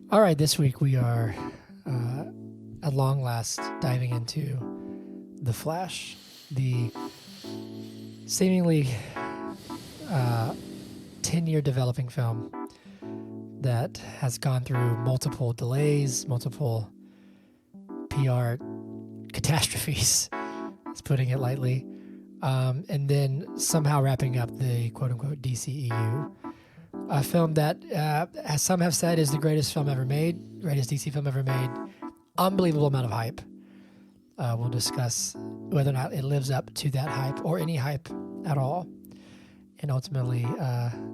All right, this week we are at long last diving into The Flash, the seemingly 10-year developing film that has gone through multiple delays, multiple PR catastrophes, is putting it lightly, and then somehow wrapping up the quote-unquote DCEU, a film that, as some have said, is the greatest film ever made, greatest DC film ever made. Unbelievable amount of hype. We'll discuss whether or not it lives up to that hype or any hype at all, and ultimately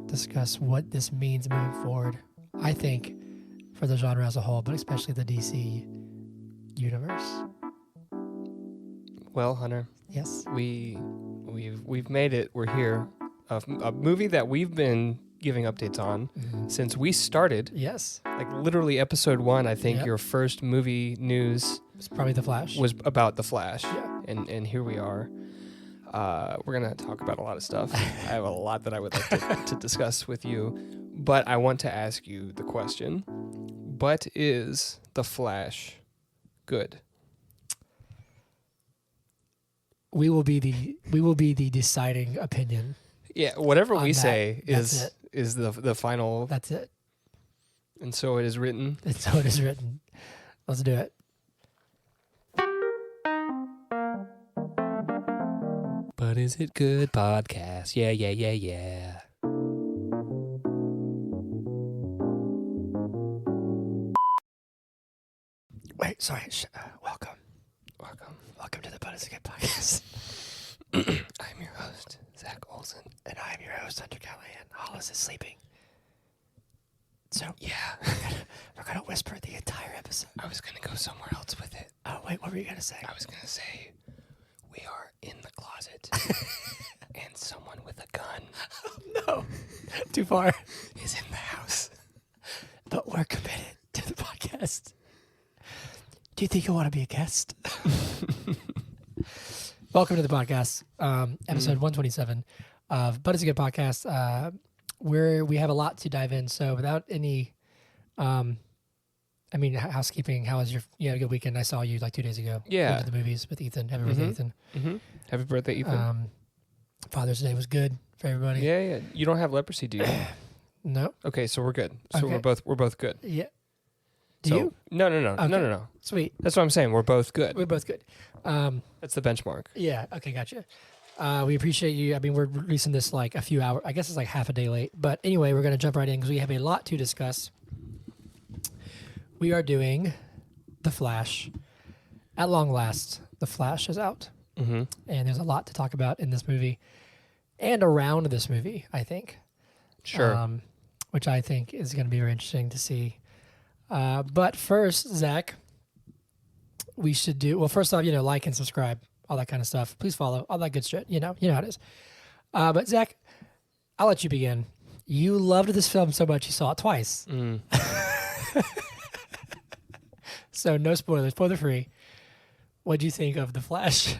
discuss what this means moving forward, I think, for the genre as a whole, but especially the DC universe. Well, Hunter, Yes. we've made it. We're here. A movie that we've been giving updates on since we started. Yes. Like literally episode 1, I think. Yep. Your first movie news It's probably The Flash. was about The Flash. Yeah. And here we are. We're going to talk about a lot of stuff. I have a lot that I would like to discuss with you. But I want to ask you the question, what is The Flash good? We will be the deciding opinion. Yeah, whatever we that. say That's is the final. That's it. And so it is written. That's how it is written. Let's do it. But is it good podcast? Yeah. Wait, sorry. Welcome to the But Is It Good podcast. I'm your host, Zach Olson. And I'm your host, Hunter Callahan. Hollis is sleeping. So Yeah. we're gonna whisper the entire episode. I was going to go somewhere else with it. Oh wait, what were you gonna say? I was going to say, we are in the closet, and someone with a gun No, too far. is in the house. But we're committed to the podcast. Do you think you want to be a guest? Welcome to the podcast, episode 127 of But It's a Good Podcast, where we have a lot to dive in. So without any, housekeeping, how was you had a good weekend? I saw you like 2 days ago. Yeah. Went to the movies with Ethan. Happy birthday, Ethan. Mm-hmm. Happy birthday, Ethan. Father's Day was good for everybody. Yeah. You don't have leprosy, do you? No? Okay, so we're good. So Okay. we're both good. Yeah. Do So- you? No. Okay. No. Sweet. That's what I'm saying. We're both good. We're both good. That's the benchmark. Yeah. Okay. Gotcha. We appreciate you. I mean, we're releasing this like a few hours. I guess it's like half a day late. But anyway, we're going to jump right in because we have a lot to discuss. We are doing The Flash. At long last, The Flash is out. Mm-hmm. And there's a lot to talk about in this movie and around this movie, I think. Sure. Which I think is going to be very interesting to see. But first, Zach, we should do, well, first off, like and subscribe, all that kind of stuff. Please follow, all that good shit. You know how it is. But Zach, I'll let you begin. You loved this film so much you saw it twice. So no spoilers, spoiler free. What do you think of The Flash?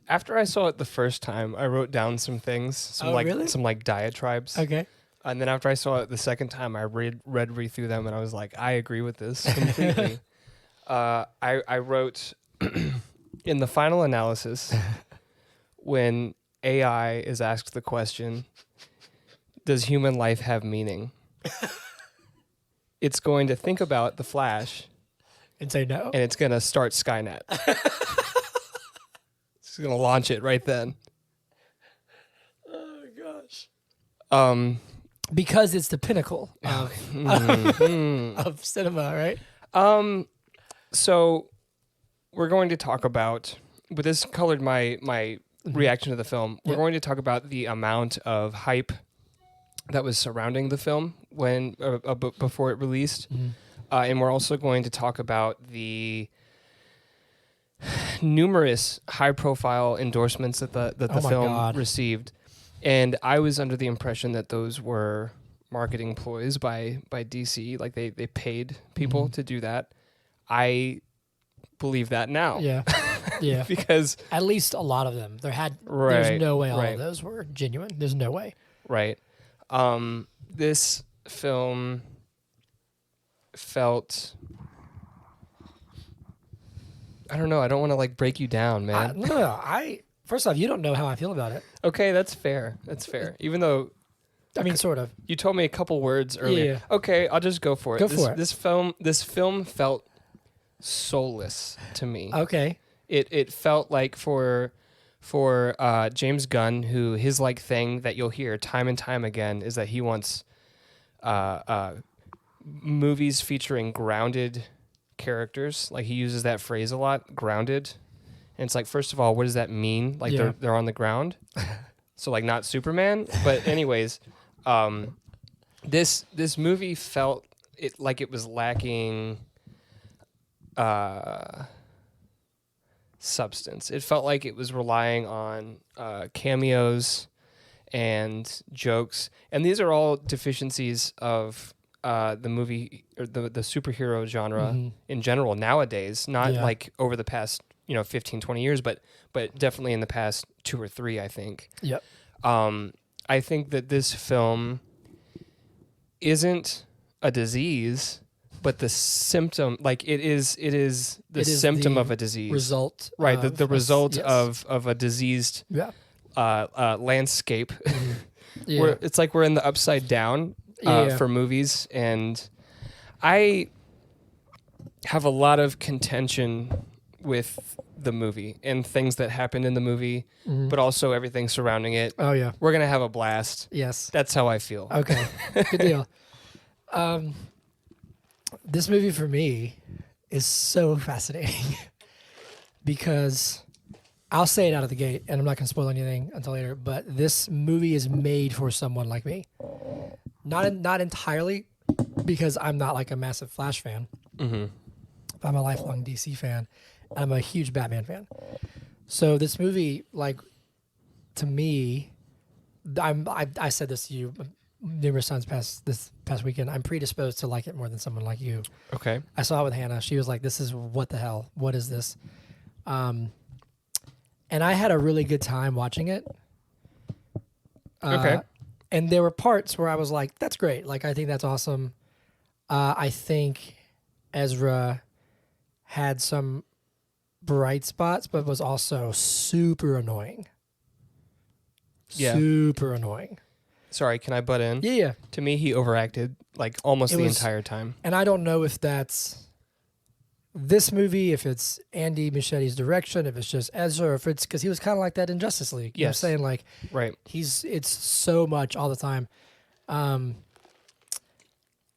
After I saw it the first time, I wrote down some things, Really? some diatribes. Okay. And then after I saw it the second time, I read through them, and I was like, I agree with this completely. I wrote in the final analysis, when AI is asked the question, does human life have meaning? It's going to think about The Flash And say no. and it's going to start Skynet. It's going to launch it right then. Oh, gosh. Because it's the pinnacle of, of cinema, right? So we're going to talk about, but this colored my reaction to the film. We're Yep. going to talk about the amount of hype that was surrounding the film when before it released, and we're also going to talk about the numerous high-profile endorsements that the Oh my film God. received. And I was under the impression that those were marketing ploys by DC, like they paid people to do that. I believe that now. Yeah. Yeah. Because At least a lot of them. There's Right, no way all right. of those were genuine. There's no way. right. This film felt, I don't know. I don't want to like break you down, man. No. First off, you don't know how I feel about it. Okay, that's fair. That's fair. Even though I mean, sort of. you told me a couple words earlier. Yeah. Okay, I'll just go for it. Go for it. This film felt soulless to me. Okay. It felt like for James Gunn, who his like thing that you'll hear time and time again is that he wants movies featuring grounded characters. Like he uses that phrase a lot, grounded. And it's like, first of all, what does that mean? Like they're on the ground. So like not Superman, but anyways, this movie felt like it was lacking substance. It felt like it was relying on cameos and jokes, and these are all deficiencies of the movie or the superhero genre in general nowadays. Not like over the past 15, 20 years, but definitely in the past 2 or 3, I think. Yep. I think that this film isn't a disease, but the symptom, like it is the symptom of a disease. Result. Right. The result of a diseased landscape. Where it's like we're in the upside down for movies. And I have a lot of contention with the movie and things that happened in the movie, but also everything surrounding it. Oh, yeah. We're going to have a blast. Yes. That's how I feel. Okay. Good deal. This movie for me is so fascinating because I'll say it out of the gate, and I'm not going to spoil anything until later, but this movie is made for someone like me. Not entirely because I'm not like a massive Flash fan. Mm-hmm. But I'm a lifelong DC fan. And I'm a huge Batman fan. So this movie, like, to me, I said this to you numerous times this past weekend. I'm predisposed to like it more than someone like you. Okay. I saw it with Hannah. She was like, "This is what the hell? What is this?" And I had a really good time watching it. Okay. And there were parts where I was like, "That's great. Like, I think that's awesome." I think Ezra had some bright spots, but was also super annoying. Yeah. Super annoying. Sorry, can I butt in? Yeah. To me, he overacted like almost the entire time. And I don't know if that's this movie, if it's Andy Muschietti's direction, if it's just Ezra, or if it's because he was kind of like that in Justice League. You know what I'm saying? Like, right. It's so much all the time. I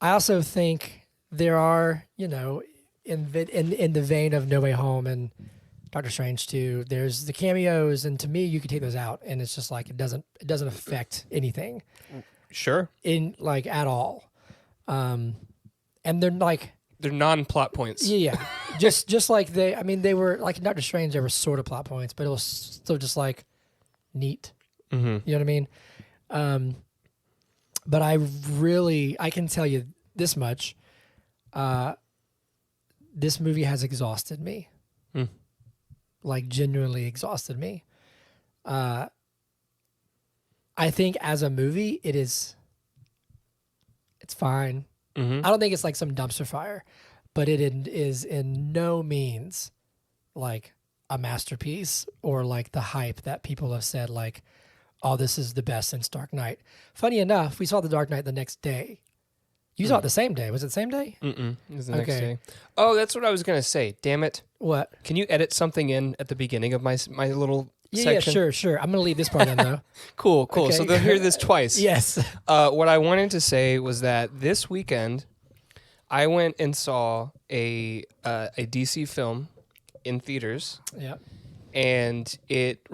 also think there are, in the vein of No Way Home and Doctor Strange 2, there's the cameos, and to me, you could take those out, and it's just like it doesn't affect anything. Sure. In like at all, and they're like they're non-plot points. Yeah, just like they were like in Doctor Strange, they were sort of plot points, but it was still just like neat. Mm-hmm. You know what I mean? But I can tell you this much. This movie has exhausted me. Like genuinely exhausted me. I think as a movie, it's fine. Mm-hmm. I don't think it's like some dumpster fire, but it is in no means like a masterpiece or like the hype that people have said like, oh, this is the best since Dark Knight. Funny enough, we saw The Dark Knight the next day. You saw it the same day. Was it the same day? Mm-mm. It was the next day. Oh, that's what I was going to say. Damn it. What? Can you edit something in at the beginning of my little section? Yeah, sure. I'm going to leave this part in, though. Cool. Okay. So they'll hear this twice. Yes. What I wanted to say was that this weekend, I went and saw a DC film in theaters. Yeah. And it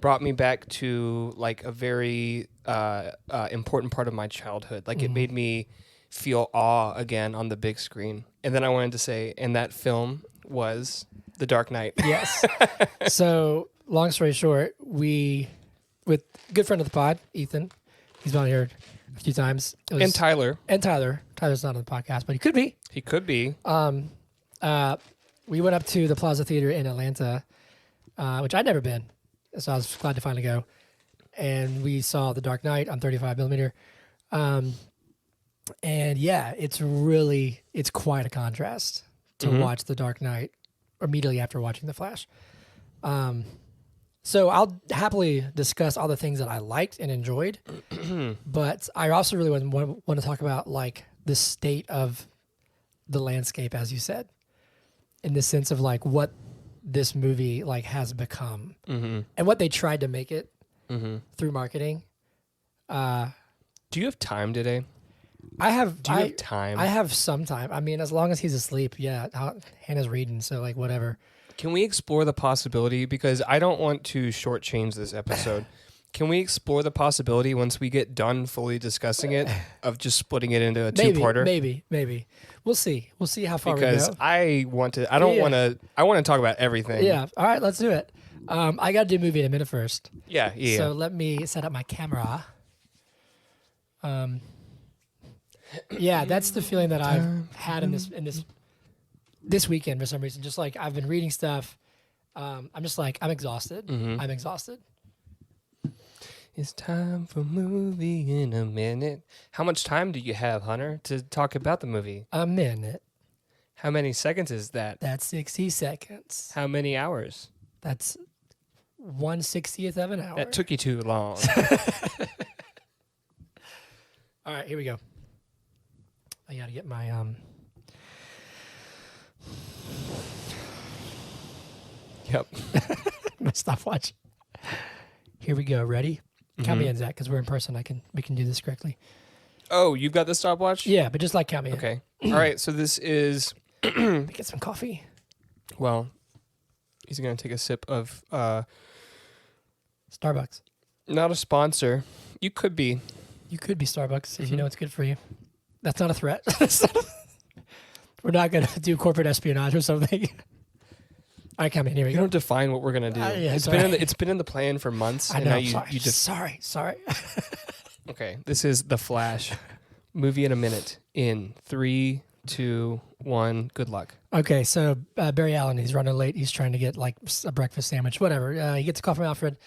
brought me back to like a very important part of my childhood. Like it made me feel awe again on the big screen. And then I wanted to say, and that film was The Dark Knight. Yes. So long story short, with a good friend of the pod, Ethan, he's been on here a few times. And Tyler. Tyler's not on the podcast, but he could be. He could be. We went up to the Plaza Theater in Atlanta, which I'd never been, so I was glad to finally go. And we saw The Dark Knight on 35 millimeter. And yeah, it's quite a contrast to watch The Dark Knight immediately after watching The Flash. So I'll happily discuss all the things that I liked and enjoyed, but I also really want to talk about like the state of the landscape, as you said, in the sense of like what this movie like has become and what they tried to make it through marketing. Do you have time today? I have. Do you have time? I have some time. I mean, as long as he's asleep, yeah. Hannah's reading, so like whatever. Can we explore the possibility, because I don't want to shortchange this episode. Can we explore the possibility once we get done fully discussing it of just splitting it into a two-parter? Maybe. We'll see. We'll see how far because we go. I want to talk about everything. Yeah. All right, let's do it. I got to do movie in a minute first. Yeah. So let me set up my camera. Yeah, that's the feeling that I've had in this weekend for some reason. Just like I've been reading stuff. I'm just like, I'm exhausted. I'm exhausted. It's time for movie in a minute. How much time do you have, Hunter, to talk about the movie? A minute. How many seconds is that? That's 60 seconds. How many hours? That's 1/60th of an hour. That took you too long. All right, here we go. I got to get my Yep. my stopwatch. Here we go. Ready? Count me in, Zach, because we're in person. We can do this correctly. Oh, you've got the stopwatch? Yeah, but just like count me in. Okay. All right. So this is. Get some coffee. Well, he's going to take a sip of. Starbucks. Not a sponsor. You could be. You could be Starbucks if you know it's good for you. That's not a threat. We're not going to do corporate espionage or something. All right, come in. Here we You go. don't define what we're going to do. Yeah, it's been in the plan for months. I and know. now You just. Sorry. Okay. This is The Flash. Movie in a minute. In 3, 2, 1. Good luck. Okay, so Barry Allen, he's running late. He's trying to get like a breakfast sandwich, whatever. He gets a call from Alfred.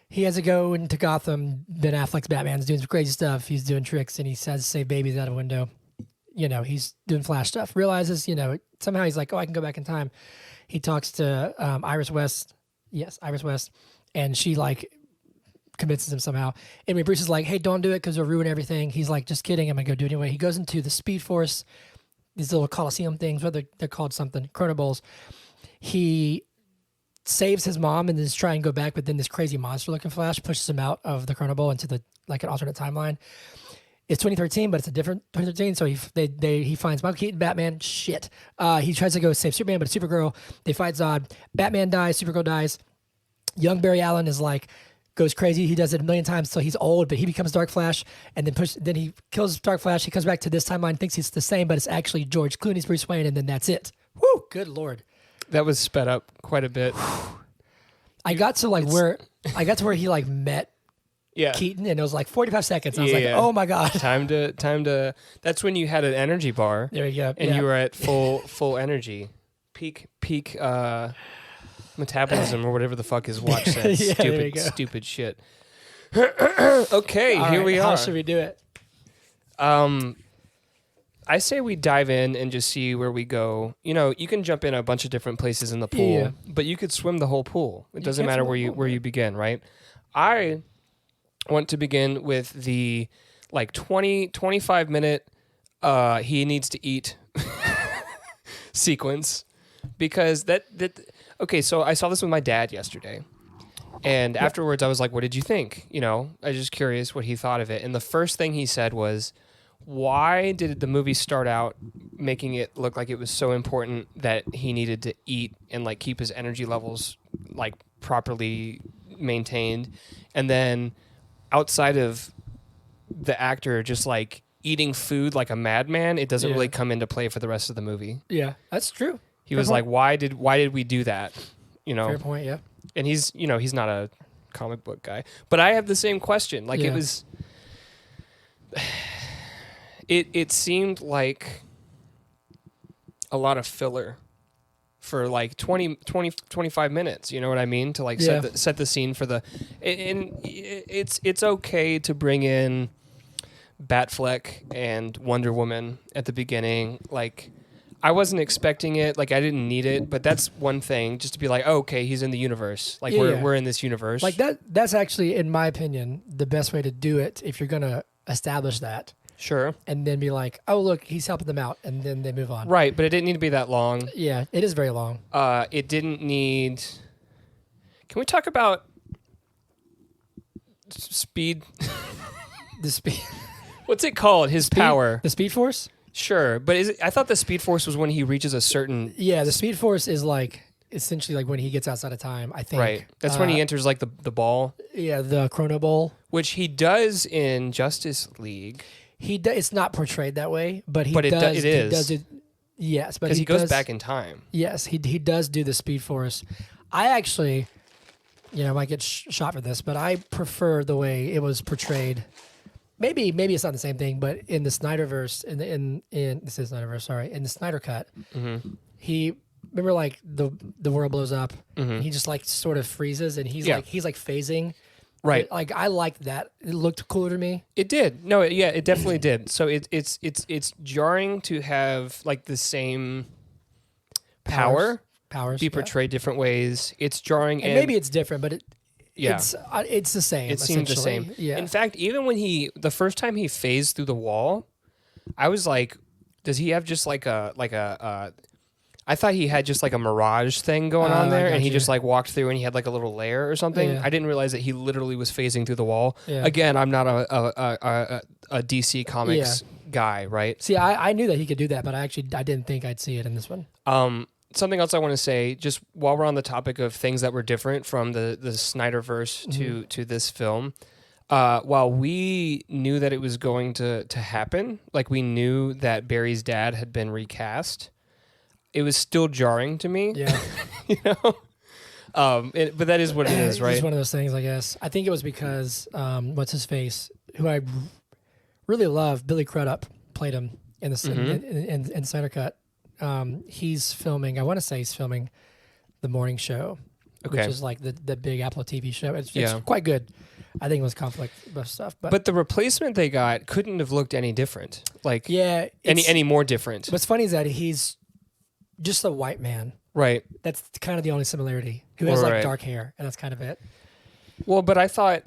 He has to go into Gotham. Ben Affleck's Batman's doing some crazy stuff. He's doing tricks, and he has to save babies out of a window. You know, he's doing Flash stuff. Realizes, somehow he's like, oh, I can go back in time. He talks to Iris West. Yes, Iris West. And she, like, convinces him somehow. Anyway, Bruce is like, hey, don't do it because it'll ruin everything. He's like, just kidding. I'm going to go do it anyway. He goes into the Speed Force, these little Coliseum things, whether they're called something, Chrono Bowls. He saves his mom and is trying to go back, but then this crazy monster-looking Flash pushes him out of the Chrono Bowl into an alternate timeline. It's 2013, but it's a different 2013. So he finds Michael Keaton, Batman. Shit. He tries to go save Superman, but it's Supergirl. They fight Zod. Batman dies. Supergirl dies. Young Barry Allen is like goes crazy. He does it a million times till he's old, but he becomes Dark Flash, and then he kills Dark Flash. He comes back to this timeline, thinks he's the same, but it's actually George Clooney's Bruce Wayne, and then that's it. Woo! Good Lord. That was sped up quite a bit. I got to where he like met Keaton, and it was like 45 seconds. I was like, oh my God. Time to that's when you had an energy bar. There you go. And you were at full energy. Peak metabolism or whatever the fuck his watch says. Stupid shit. Okay, all here right, we are. How should we do it? I say we dive in and just see where we go. You can jump in a bunch of different places in the pool, but you could swim the whole pool. It doesn't matter where you begin, right? I want to begin with the 25 minute he needs to eat sequence, because okay, so I saw this with my dad yesterday, and afterwards I was like, what did you think? I was just curious what he thought of it, and the first thing he said was, why did the movie start out making it look like it was so important that he needed to eat and keep his energy levels properly maintained, and then outside of the actor just eating food like a madman, it doesn't really come into play for the rest of the movie. Yeah, that's true. He was like, why did we do that? Fair point, yeah. And he's not a comic book guy, but I have the same question. It was, it seemed like a lot of filler for 25 minutes. You know what I mean? To set the scene for the, and it's okay to bring in Batfleck and Wonder Woman at the beginning. Like, I wasn't expecting it. Like, I didn't need it, but that's one thing, just to be like, oh, okay, he's in the universe. Like, we're in this universe. Like that's actually, in my opinion, the best way to do it if you're gonna establish that. Sure. And then be like, oh, look, he's helping them out, and then they move on. Right, but it didn't need to be that long. Yeah, it is very long. It didn't need. Can we talk about speed? The speed. What's it called? His power. The Speed Force? Sure, but I thought the Speed Force was when he reaches a certain... Yeah, the Speed Force is like essentially like when he gets outside of time, I think. Right. That's when he enters like the ball. Yeah, the Chrono Bowl. Which he does in Justice League. It's not portrayed that way, but it is. He does it. Yes, but because he goes back in time. Yes, he does do the Speed Force. I actually, I might get shot for this, but I prefer the way it was portrayed. Maybe it's not the same thing, but in the Snyderverse, in this is Snyderverse, sorry, in the Snyder cut, he remember like the world blows up, and he just like sort of freezes, and he's like phasing. Right. Like I liked that. It looked cooler to me. It did. No, it definitely did. So it's jarring to have like the same powers be portrayed different ways. It's jarring, and maybe it's different, but it's the same. It seemed the same. Yeah. In fact, even when the first time he phased through the wall, I was like, does he have just like a I thought he had just like a mirage thing going on there, and he just like walked through and he had like a little layer or something. Yeah. I didn't realize that he literally was phasing through the wall. Yeah. Again, I'm not a DC Comics guy, right? See, I knew that he could do that, but I didn't think I'd see it in this one. Something else I want to say, just while we're on the topic of things that were different from the Snyderverse to this film, while we knew that it was going to happen, like we knew that Barry's dad had been recast, it was still jarring to me. Yeah. But that is what it is, right? It's one of those things, I guess. I think it was because, what's his face, who I really love, Billy Crudup, played him in the in Snyder Cut. He's filming, I want to say he's filming The Morning Show, which is like the big Apple TV show. It's quite good. I think it was conflict of stuff. But the replacement they got couldn't have looked any different. Like, any more different. What's funny is that he's just a white man. Right. That's kind of the only similarity. Who has like dark hair, and that's kind of it. Well, but I thought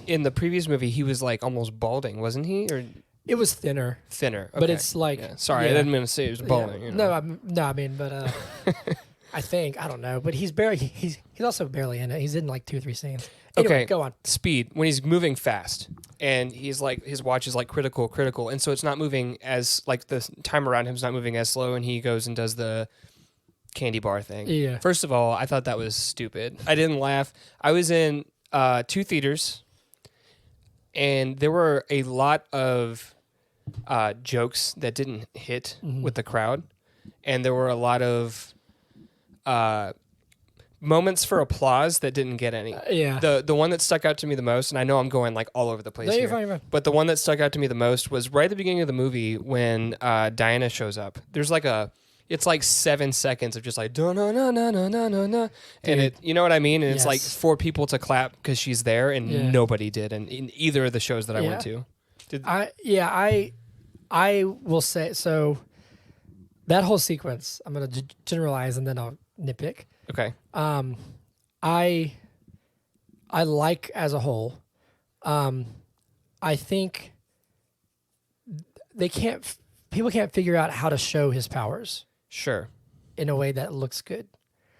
in the previous movie he was like almost balding, wasn't he? Or it was thinner. Okay. But it's like... Yeah. Sorry, I didn't mean to say it was balding. Yeah. You know. No, I mean, but I don't know. But he's also barely in it. He's in like 2 or 3 scenes. Anyway, go on. Speed, when he's moving fast, and he's like, his watch is like critical, and so it's not moving as, like the time around him's not moving as slow, and he goes and does the candy bar thing. Yeah. First of all, I thought that was stupid. I didn't laugh. I was in 2 theaters, and there were a lot of jokes that didn't hit with the crowd, and there were a lot of moments for applause that didn't get any. The one that stuck out to me the most, and I know I'm going like all over the place here, you're fine. But the one that stuck out to me the most was right at the beginning of the movie when Diana shows up. There's like it's like 7 seconds of just like no, and it, you know what I mean? And it's like for people to clap because she's there, and nobody did, and in either of the shows that I went to. I will say, so that whole sequence, I'm going to generalize and then I'll nitpick. Okay. I like as a whole. I think people can't figure out how to show his powers. Sure. In a way that looks good.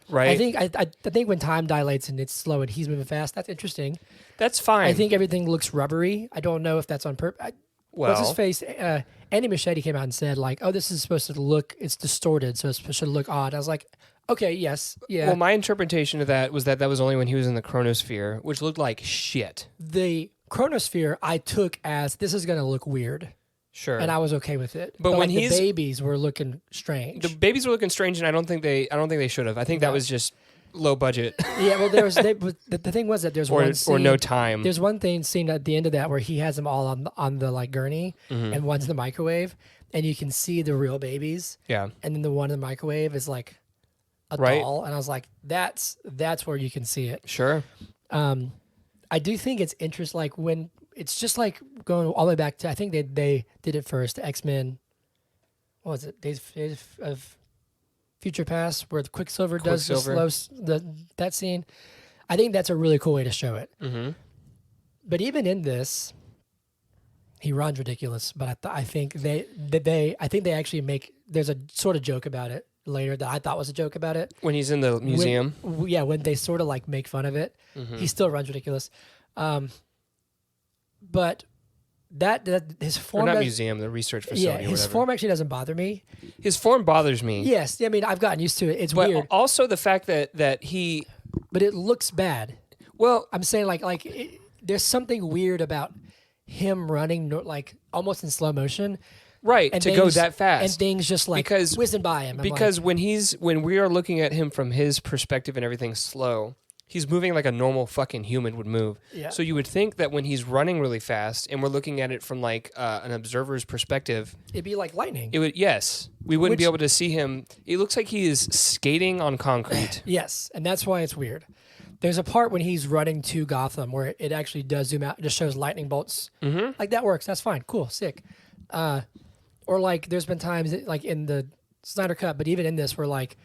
Right. I think when time dilates and it's slow and he's moving fast, that's interesting. That's fine. I think everything looks rubbery. I don't know if that's on purpose. What's his face? Andy Muschietti came out and said, like, oh, this is supposed to look, it's distorted, so it's supposed to look odd. I was like, okay, yes, yeah. Well, my interpretation of that was only when he was in the chronosphere, which looked like shit. The chronosphere I took as, this is going to look weird. Sure. And I was okay with it. But when like, the babies were looking strange. The babies were looking strange, and I don't think they should have. I think that was just low budget. Yeah, well, the thing was that there's one scene, or no time. There's one scene at the end of that where he has them all on the like gurney, and one's in the microwave, and you can see the real babies. Yeah. And then the one in the microwave is like a doll, and I was like, that's where you can see it. Sure. I do think it's interesting, like when it's just like going all the way back to, I think they did it first, X-Men. What was it? Days of Future Past, where the Quicksilver does that scene. I think that's a really cool way to show it. Mm-hmm. But even in this, he runs ridiculous. But I think they actually make, there's a sort of joke about it later that I thought was a joke about it. When he's in the museum? When they sort of like make fun of it, he still runs ridiculous. But that his form... Or not museum, the research facility. Yeah, his form actually doesn't bother me. His form bothers me. Yes, I mean, I've gotten used to it. It's weird. Also the fact that he... But it looks bad. Well... I'm saying there's something weird about him running like almost in slow motion. Right, and to go that fast. And things just like whizzing by him. Because when we are looking at him from his perspective and everything's slow, he's moving like a normal fucking human would move. Yeah. So you would think that when he's running really fast and we're looking at it from like an observer's perspective, it'd be like lightning. It would, yes. We wouldn't be able to see him. It looks like he is skating on concrete. Yes, and that's why it's weird. There's a part when he's running to Gotham where it actually does zoom out, just shows lightning bolts. Mm-hmm. Like that works. That's fine. Cool. Sick. Or like there's been times like in the Snyder Cut, but even in this where like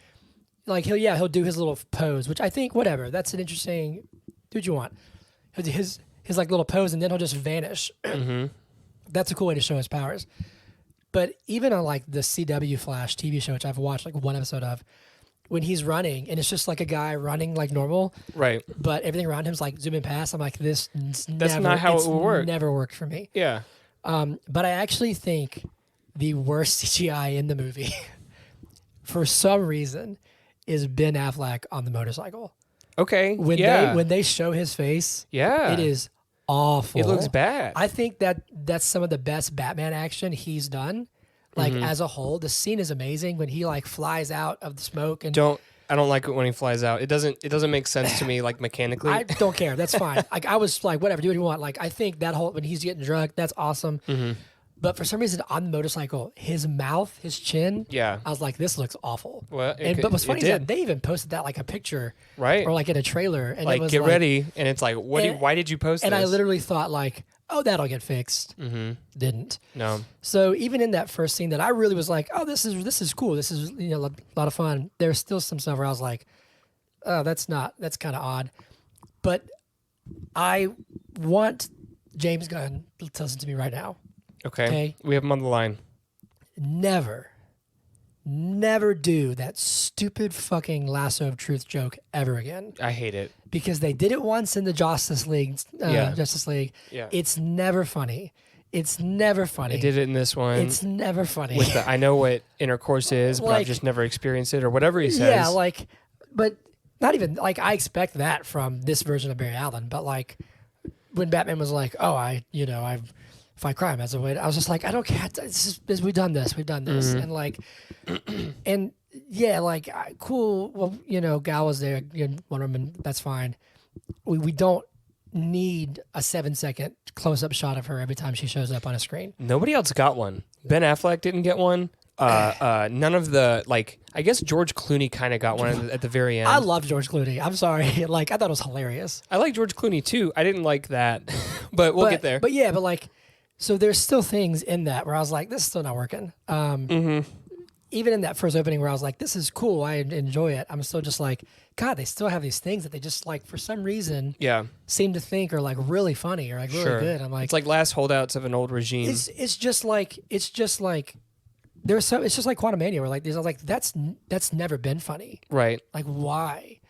he'll do his little pose, which I think whatever. That's an interesting. Do what you want. He'll do his like little pose and then he'll just vanish. Mm-hmm. That's a cool way to show his powers. But even on like the CW Flash TV show, which I've watched like one episode of, when he's running and it's just like a guy running like normal, right? But everything around him's like zooming past. I'm like, that's not how it will work. Never worked for me. Yeah. But I actually think the worst CGI in the movie, for some reason, is Ben Affleck on the motorcycle. Okay. When they show his face, it is awful. It looks bad. I think that's some of the best Batman action he's done. Like as a whole, the scene is amazing when he like flies out of the smoke and I don't like it when he flies out. It doesn't make sense to me like mechanically. I don't care. That's fine. Like I was like, whatever, do what you want. Like I think that whole when he's getting drugged, that's awesome. Mm-hmm. But for some reason on the motorcycle, his mouth, his chin, I was like, this looks awful. Well, but what's funny is that they even posted that like a picture, right? Or like in a trailer, and like it was get ready, and it's like, why did you post this? And I literally thought like, oh, that'll get fixed. Mm-hmm. Didn't. No. So even in that first scene, that I really was like, oh, this is cool. This is a lot of fun. There's still some stuff where I was like, oh, that's kind of odd. But I want James Gunn to listen to me right now. Okay. We have him on the line. Never do that stupid fucking lasso of truth joke ever again. I hate it. Because they did it once in the Justice League. Justice League. Yeah. It's never funny. It's never funny. They did it in this one. It's never funny. With I know what intercourse is, but I've just never experienced it, or whatever he says. Yeah, but not even, like, I expect that from this version of Barry Allen, but, like, when Batman was like, oh, I fight crime as a way, I was just like, I don't care. We've done this. Mm-hmm. And, like, and, yeah, like, cool. Well, Gal was there, Wonder Woman, that's fine. We don't need a 7-second close-up shot of her every time she shows up on a screen. Nobody else got one. Ben Affleck didn't get one. None of the, like, I guess George Clooney kind of got one at the very end. I love George Clooney. I'm sorry. Like, I thought it was hilarious. I like George Clooney too. I didn't like that, but we'll get there. But yeah, like, so there's still things in that where I was like, this is still not working. Even in that first opening where I was like, this is cool, I enjoy it, I'm still just like, God, they still have these things that they just, like, for some reason seem to think are, like, really funny or, like, really good. I'm like, it's like last holdouts of an old regime. It's just like there's some. It's just like Quantumania, where, like, there's like that's never been funny, right? Like, why?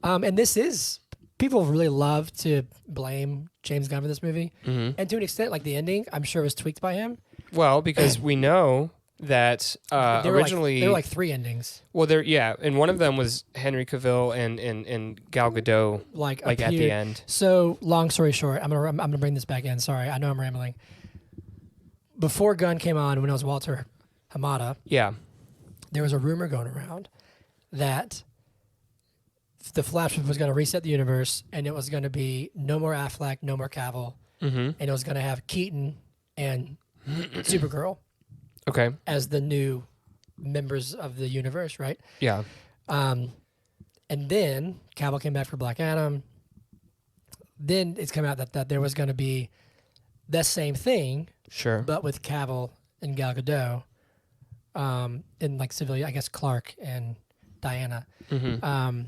And this is, people really love to blame James Gunn for this movie, and to an extent, like, the ending, I'm sure was tweaked by him. Well, because we know that originally there were like 3 endings. Well, and one of them was Henry Cavill and Gal Gadot, like at the end. So, long story short, I'm gonna bring this back in. Sorry, I know I'm rambling. Before Gunn came on, when it was Walter Hamada, there was a rumor going around that the Flash was going to reset the universe, and it was going to be no more Affleck, no more Cavill, and it was going to have Keaton and Supergirl. Okay. As the new members of the universe, right? Yeah. And then Cavill came back for Black Adam. Then it's come out that there was going to be the same thing, Sure. but with Cavill and Gal Gadot, in like civilian, I guess Clark and Diana. Mm-hmm.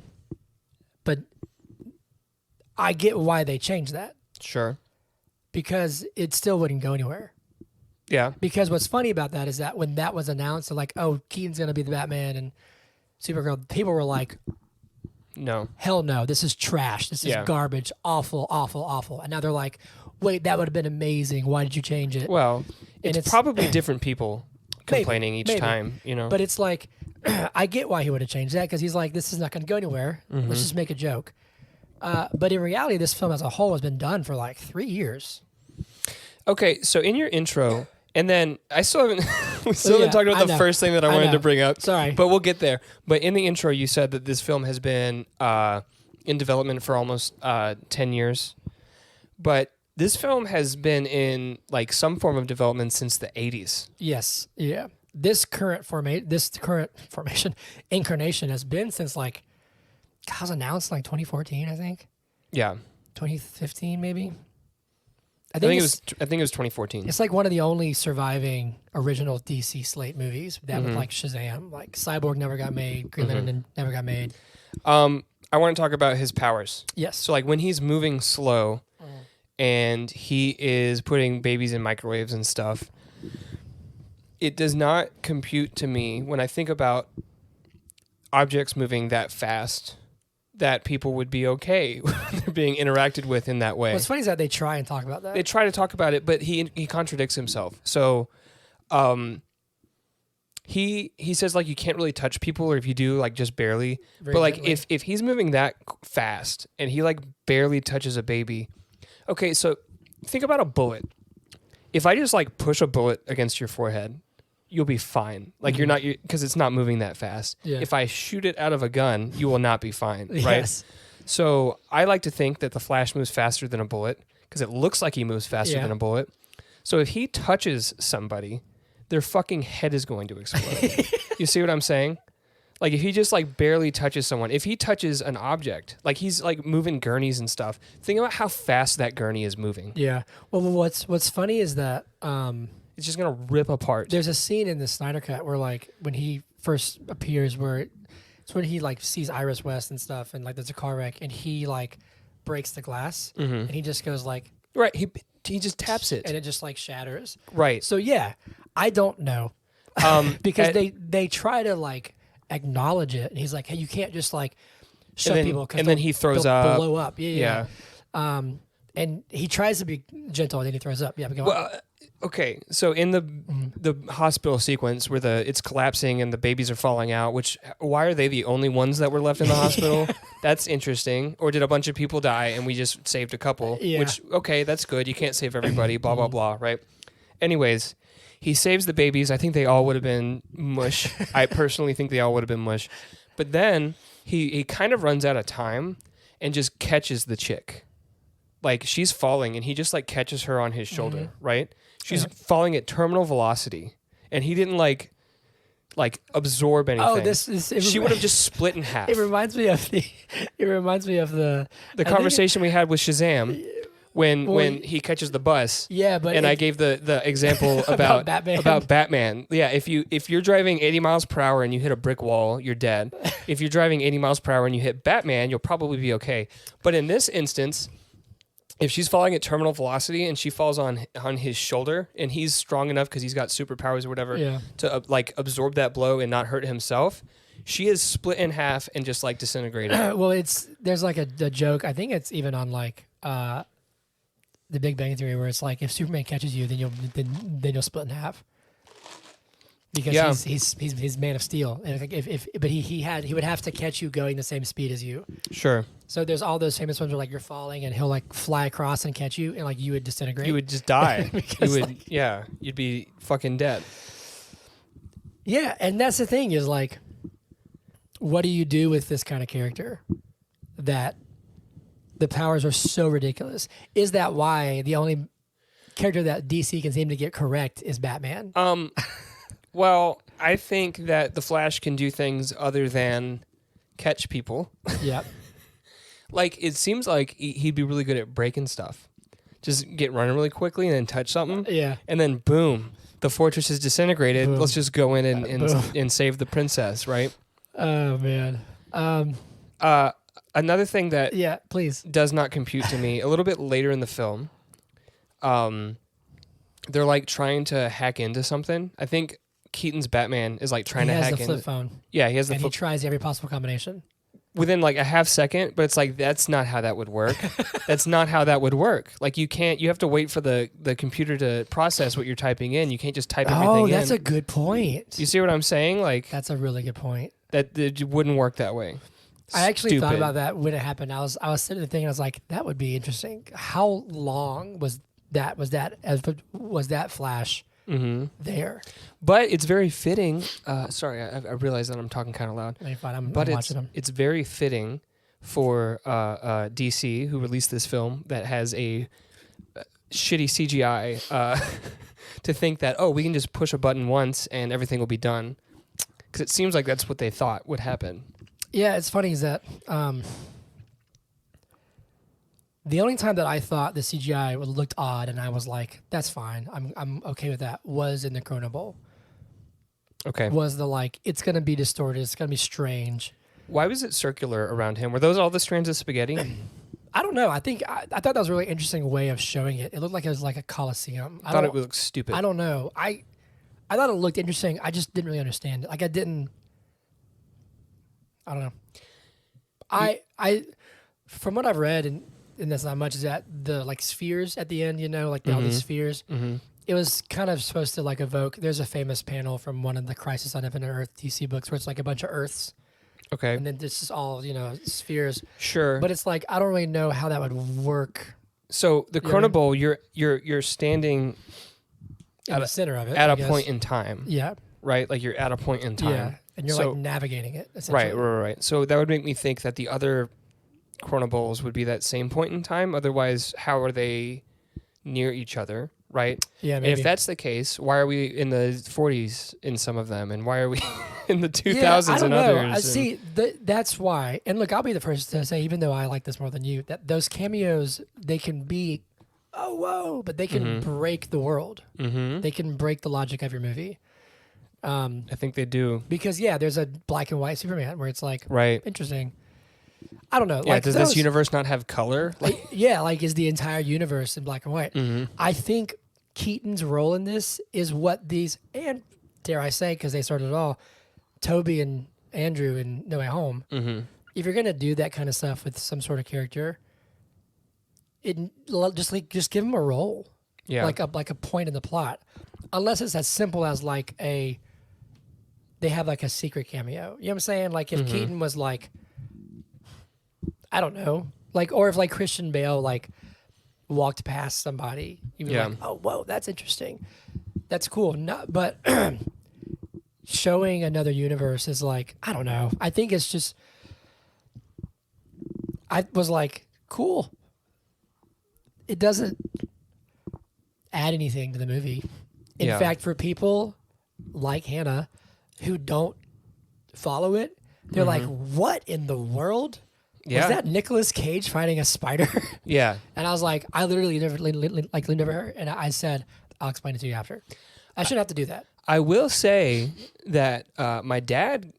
But I get why they changed that, Sure. because it still wouldn't go anywhere. Yeah. Because what's funny about that is that when that was announced, they're like, oh, Keaton's going to be the Batman and Supergirl, people were like, No. hell no, this is trash. This is garbage. Awful, awful, awful. And now they're like, wait, that would have been amazing. Why did you change it? Well, And it's probably different people complaining maybe. each time, you know. But it's like, I get why he would have changed that, because he's like, this is not going to go anywhere. Mm-hmm. Let's just make a joke. But in reality, this film as a whole has been done for like 3 years. Okay, so in your intro, and then I still haven't we still haven't talked about the first thing that I wanted to bring up. Sorry. But we'll get there. But in the intro, you said that this film has been in development for almost 10 years. But this film has been in like some form of development since the 80s. Yes. Yeah. This current formation incarnation has been since like, it was announced in like 2014, I think. Yeah. 2015 maybe. I think it was 2014. It's like one of the only surviving original DC slate movies that with like Shazam, like Cyborg never got made, Green Lantern never got made. I want to talk about his powers. Yes. So like when he's moving slow and he is putting babies in microwaves and stuff, it does not compute to me when I think about objects moving that fast that people would be okay when they're being interacted with in that way. What's funny is that they try and talk about that. They try to talk about it, but he contradicts himself. So he says like you can't really touch people, or if you do, like just barely. Very but like gently. if he's moving that fast and he like barely touches a baby. Okay, so think about a bullet. If I just like push a bullet against your forehead, you'll be fine. Like you're not, because it's not moving that fast. Yeah. If I shoot it out of a gun, you will not be fine, right? Yes. So I like to think that the Flash moves faster than a bullet because it looks like he moves faster than a bullet. So if he touches somebody, their fucking head is going to explode. You see what I'm saying? Like if he just like barely touches someone, if he touches an object, like he's like moving gurneys and stuff, think about how fast that gurney is moving. Yeah. Well, what's funny is that It's just going to rip apart. there's a scene in the Snyder Cut where like when he first appears, where it's when he like sees Iris West and stuff, and like there's a car wreck, and he like breaks the glass, and he just goes like, Right. He just taps it. and it just like shatters. Right. So yeah, I don't know, because they try to like acknowledge it, and he's like, hey, you can't just like shut then- people, 'cause and then they'll- he throws they'll up. blow up. Yeah. And he tries to be gentle, and then he throws up. Yeah. Go on. Well, okay. So in the hospital sequence where it's collapsing and the babies are falling out, why are they the only ones that were left in the hospital? That's interesting. Or did a bunch of people die and we just saved a couple? Yeah. Which, okay, that's good. You can't save everybody, blah, blah, blah, right? Anyways, he saves the babies. I think they all would have been mush. I personally think they all would have been mush. But then he kind of runs out of time and just catches the chick. Like she's falling and he just like catches her on his shoulder, right? She's falling at terminal velocity and he didn't like absorb anything. Oh, she would have just split in half. It reminds me of the conversation we had with Shazam when he catches the bus. Yeah, but I gave the example about Batman. Yeah, if you're driving 80 miles per hour and you hit a brick wall, you're dead. If you're driving 80 miles per hour and you hit Batman, you'll probably be okay. But in this instance, if she's falling at terminal velocity and she falls on his shoulder and he's strong enough because he's got superpowers or whatever to like absorb that blow and not hurt himself, she is split in half and just like disintegrated. Well, there's like a joke. I think it's even on like The Big Bang Theory, where it's like if Superman catches you, then you'll split in half. Because he's Man of Steel, and but he would have to catch you going the same speed as you. Sure. So there's all those famous ones where like you're falling and he'll like fly across and catch you, and like you would disintegrate. You would just die. Because, you'd be fucking dead. Yeah, and that's the thing is like, what do you do with this kind of character that the powers are so ridiculous? Is that why the only character that DC can seem to get correct is Batman? Well, I think that the Flash can do things other than catch people. Yep. Like, it seems like he'd be really good at breaking stuff. just get running really quickly and then touch something. Yeah. And then boom, the fortress is disintegrated. Boom. Let's just go in Boom. and save the princess, right? Oh man. Another thing that Yeah, please. does not compute to me, a little bit later in the film, they're like trying to hack into something. I think Keaton's Batman is like trying to hack He has the into. flip phone. Yeah, he has the And flip he tries every possible combination. within like a half second, but it's like that's not how that would work. That's not how that would work. Like you have to wait for the computer to process what you're typing in. You can't just type everything in. Oh, that's a good point. You see what I'm saying? Like That's a really good point. that it wouldn't work that way. I actually thought Stupid. about that when it happened. I was sitting there thinking, I was like, that would be interesting. How long was that Flash there? But it's very fitting. Sorry, I realize that I'm talking kind of loud. I mean, fine, I'm But watching them. it's very fitting for DC, who released this film that has a shitty CGI, to think that, oh, we can just push a button once and everything will be done. Because it seems like that's what they thought would happen. Yeah, it's funny is that the only time that I thought the CGI looked odd and I was like, that's fine, I'm okay with that, was in the Chrono Bowl. Okay. Was the like, it's going to be distorted, it's going to be strange. Why was it circular around him? Were those all the strands of spaghetti? I don't know. I think I thought that was a really interesting way of showing it. It looked like it was like a coliseum. I thought it looked stupid. I don't know. I thought it looked interesting. I just didn't really understand it. Like I don't know. I from what I've read, and that's not much, is that the like spheres at the end, like all these spheres. Mm-hmm. It was kind of supposed to like evoke. There's a famous panel from one of the Crisis on Infinite Earth DC books where it's like a bunch of Earths. Okay. And then this is all, spheres. Sure. But it's like I don't really know how that would work. So the Chrono Bowl, you're standing In the center of it. at I a guess. point in time. Yeah. Right? Like you're at a point in time. Yeah. And you're So- like navigating it, essentially. Right. So that would make me think that the other Chrono Bowls would be that same point in time. Otherwise, how are they near each other? Right? Yeah, And maybe. if that's the case, why are we in the 40s in some of them? And why are we in the 2000s I don't in know. others? I see. That's why. And look, I'll be the first to say, even though I like this more than you, that those cameos, they can be, oh, whoa, but they can break the world. Mm-hmm. They can break the logic of your movie. I think they do. Because, yeah, there's a black and white Superman where it's like, Right. interesting. I don't know. Yeah, like does those, this universe not have color? is the entire universe in black and white. I think Keaton's role in this is what these, and dare I say, because they started it all, Toby and Andrew in No Way Home, if you're going to do that kind of stuff with some sort of character, just give him a role. Yeah. Like a point in the plot. Unless it's as simple as like they have like a secret cameo. You know what I'm saying? Like if Keaton was like, I don't know, like, or if like Christian Bale like walked past somebody, you would be like, oh, whoa, that's interesting. That's cool. No, but showing another universe is like, I don't know. I think it's just, I was like, cool. It doesn't add anything to the movie. In fact, for people like Hannah who don't follow it, they're like, what in the world? Yeah. Was that Nicolas Cage fighting a spider? Yeah. And I was like, I literally leaned over her and I said, I'll explain it to you after. I shouldn't have to do that. I will say that my dad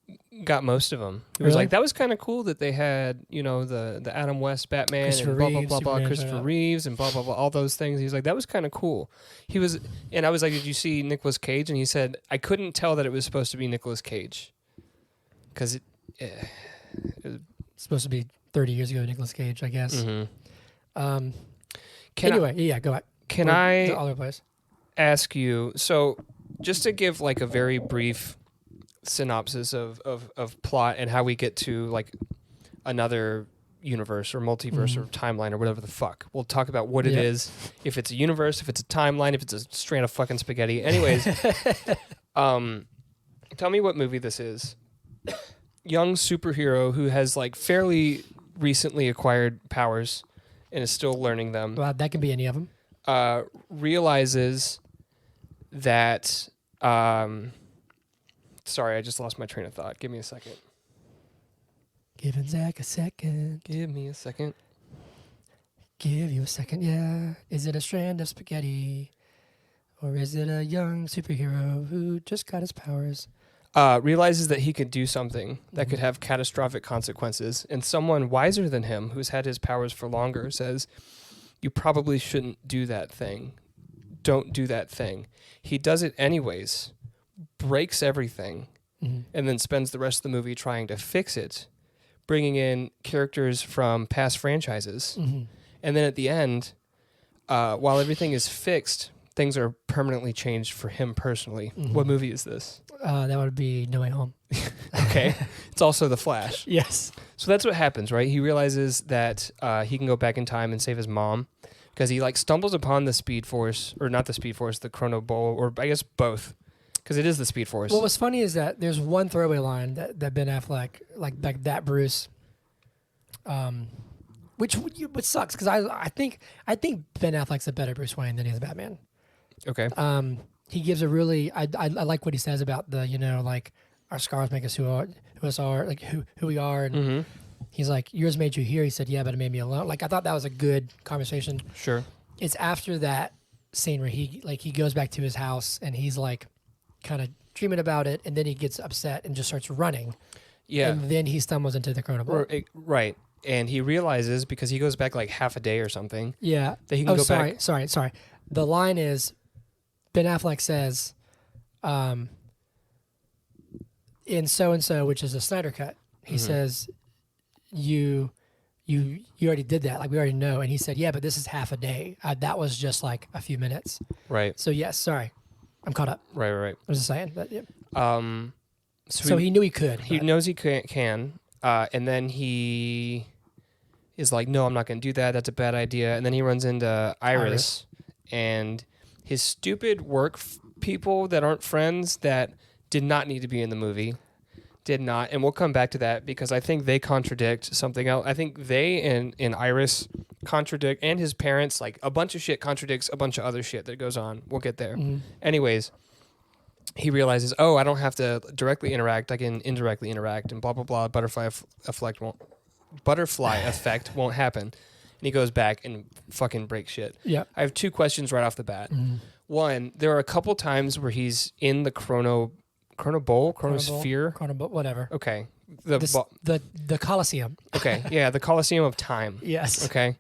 got most of them. He was Really? like, that was kind of cool that they had, the Adam West Batman Christopher and blah, blah, Reeves, blah, blah, Superman Christopher showed up. Reeves and blah, blah, blah, all those things. He was like, that was kind of cool. And I was like, did you see Nicolas Cage? And he said, I couldn't tell that it was supposed to be Nicolas Cage. Because It's supposed to be 30 years ago, Nicolas Cage, I guess. Anyway, yeah, go ahead. Can The I other place. ask you, so just to give like a very brief synopsis of plot and how we get to like another universe or multiverse or timeline or whatever the fuck. We'll talk about what it is, if it's a universe, if it's a timeline, if it's a strand of fucking spaghetti. Anyways, tell me what movie this is. Young superhero who has like fairly recently acquired powers and is still learning them. Well, that can be any of them. Realizes that sorry, I just lost my train of thought. Give me a second. Giving Zach a second. Give me a second. Give you a second, yeah. Is it a strand of spaghetti? Or is it a young superhero who just got his powers? Realizes that he could do something that could have catastrophic consequences. And someone wiser than him, who's had his powers for longer, says, you probably shouldn't do that thing. Don't do that thing. He does it anyways, breaks everything, and then spends the rest of the movie trying to fix it, bringing in characters from past franchises. And then at the end, while everything is fixed, things are permanently changed for him personally. What movie is this? That would be No Way Home. Okay. It's also The Flash. Yes. So that's what happens, right? He realizes that he can go back in time and save his mom because he like stumbles upon the Speed Force, or not the Speed Force, the Chrono Bowl, or I guess both, because it is the Speed Force. What was funny is that there's one throwaway line that Ben Affleck, like that Bruce, which sucks because I think Ben Affleck's a better Bruce Wayne than he is Batman. Okay. He gives a really I like what he says about the like our scars make us who we are, and he's like, yours made you here. He said, yeah, but it made me alone. Like I thought that was a good conversation. Sure. It's after that scene where he goes back to his house and he's like kind of dreaming about it, and then he gets upset and just starts running. Yeah. And then he stumbles into the Chrono Ball. Right. And he realizes, because he goes back like half a day or something. Yeah. That he can go back. Sorry. The line is, Ben Affleck says, in so-and-so, which is a Snyder cut, he says, you already did that. Like, we already know. And he said, yeah, but this is half a day. That was just like a few minutes. Right. So, yes, sorry. I'm caught up. Right. I was just saying. But, yeah. So he knew he could. He knows he can. And then he is like, no, I'm not going to do that. That's a bad idea. And then he runs into Iris. And his stupid work people that aren't friends that did not need to be in the movie. Did not. And we'll come back to that because I think they contradict something else. I think they and Iris contradict, and his parents, like a bunch of shit contradicts a bunch of other shit that goes on. We'll get there. Anyways, he realizes, I don't have to directly interact. I can indirectly interact, and blah, blah, blah. Butterfly effect won't happen. And he goes back and fucking breaks shit. Yeah. I have two questions right off the bat. One, there are a couple times where he's in the chronosphere, whatever. Okay. The Coliseum. Okay. Yeah, the Coliseum of time. Yes. Okay.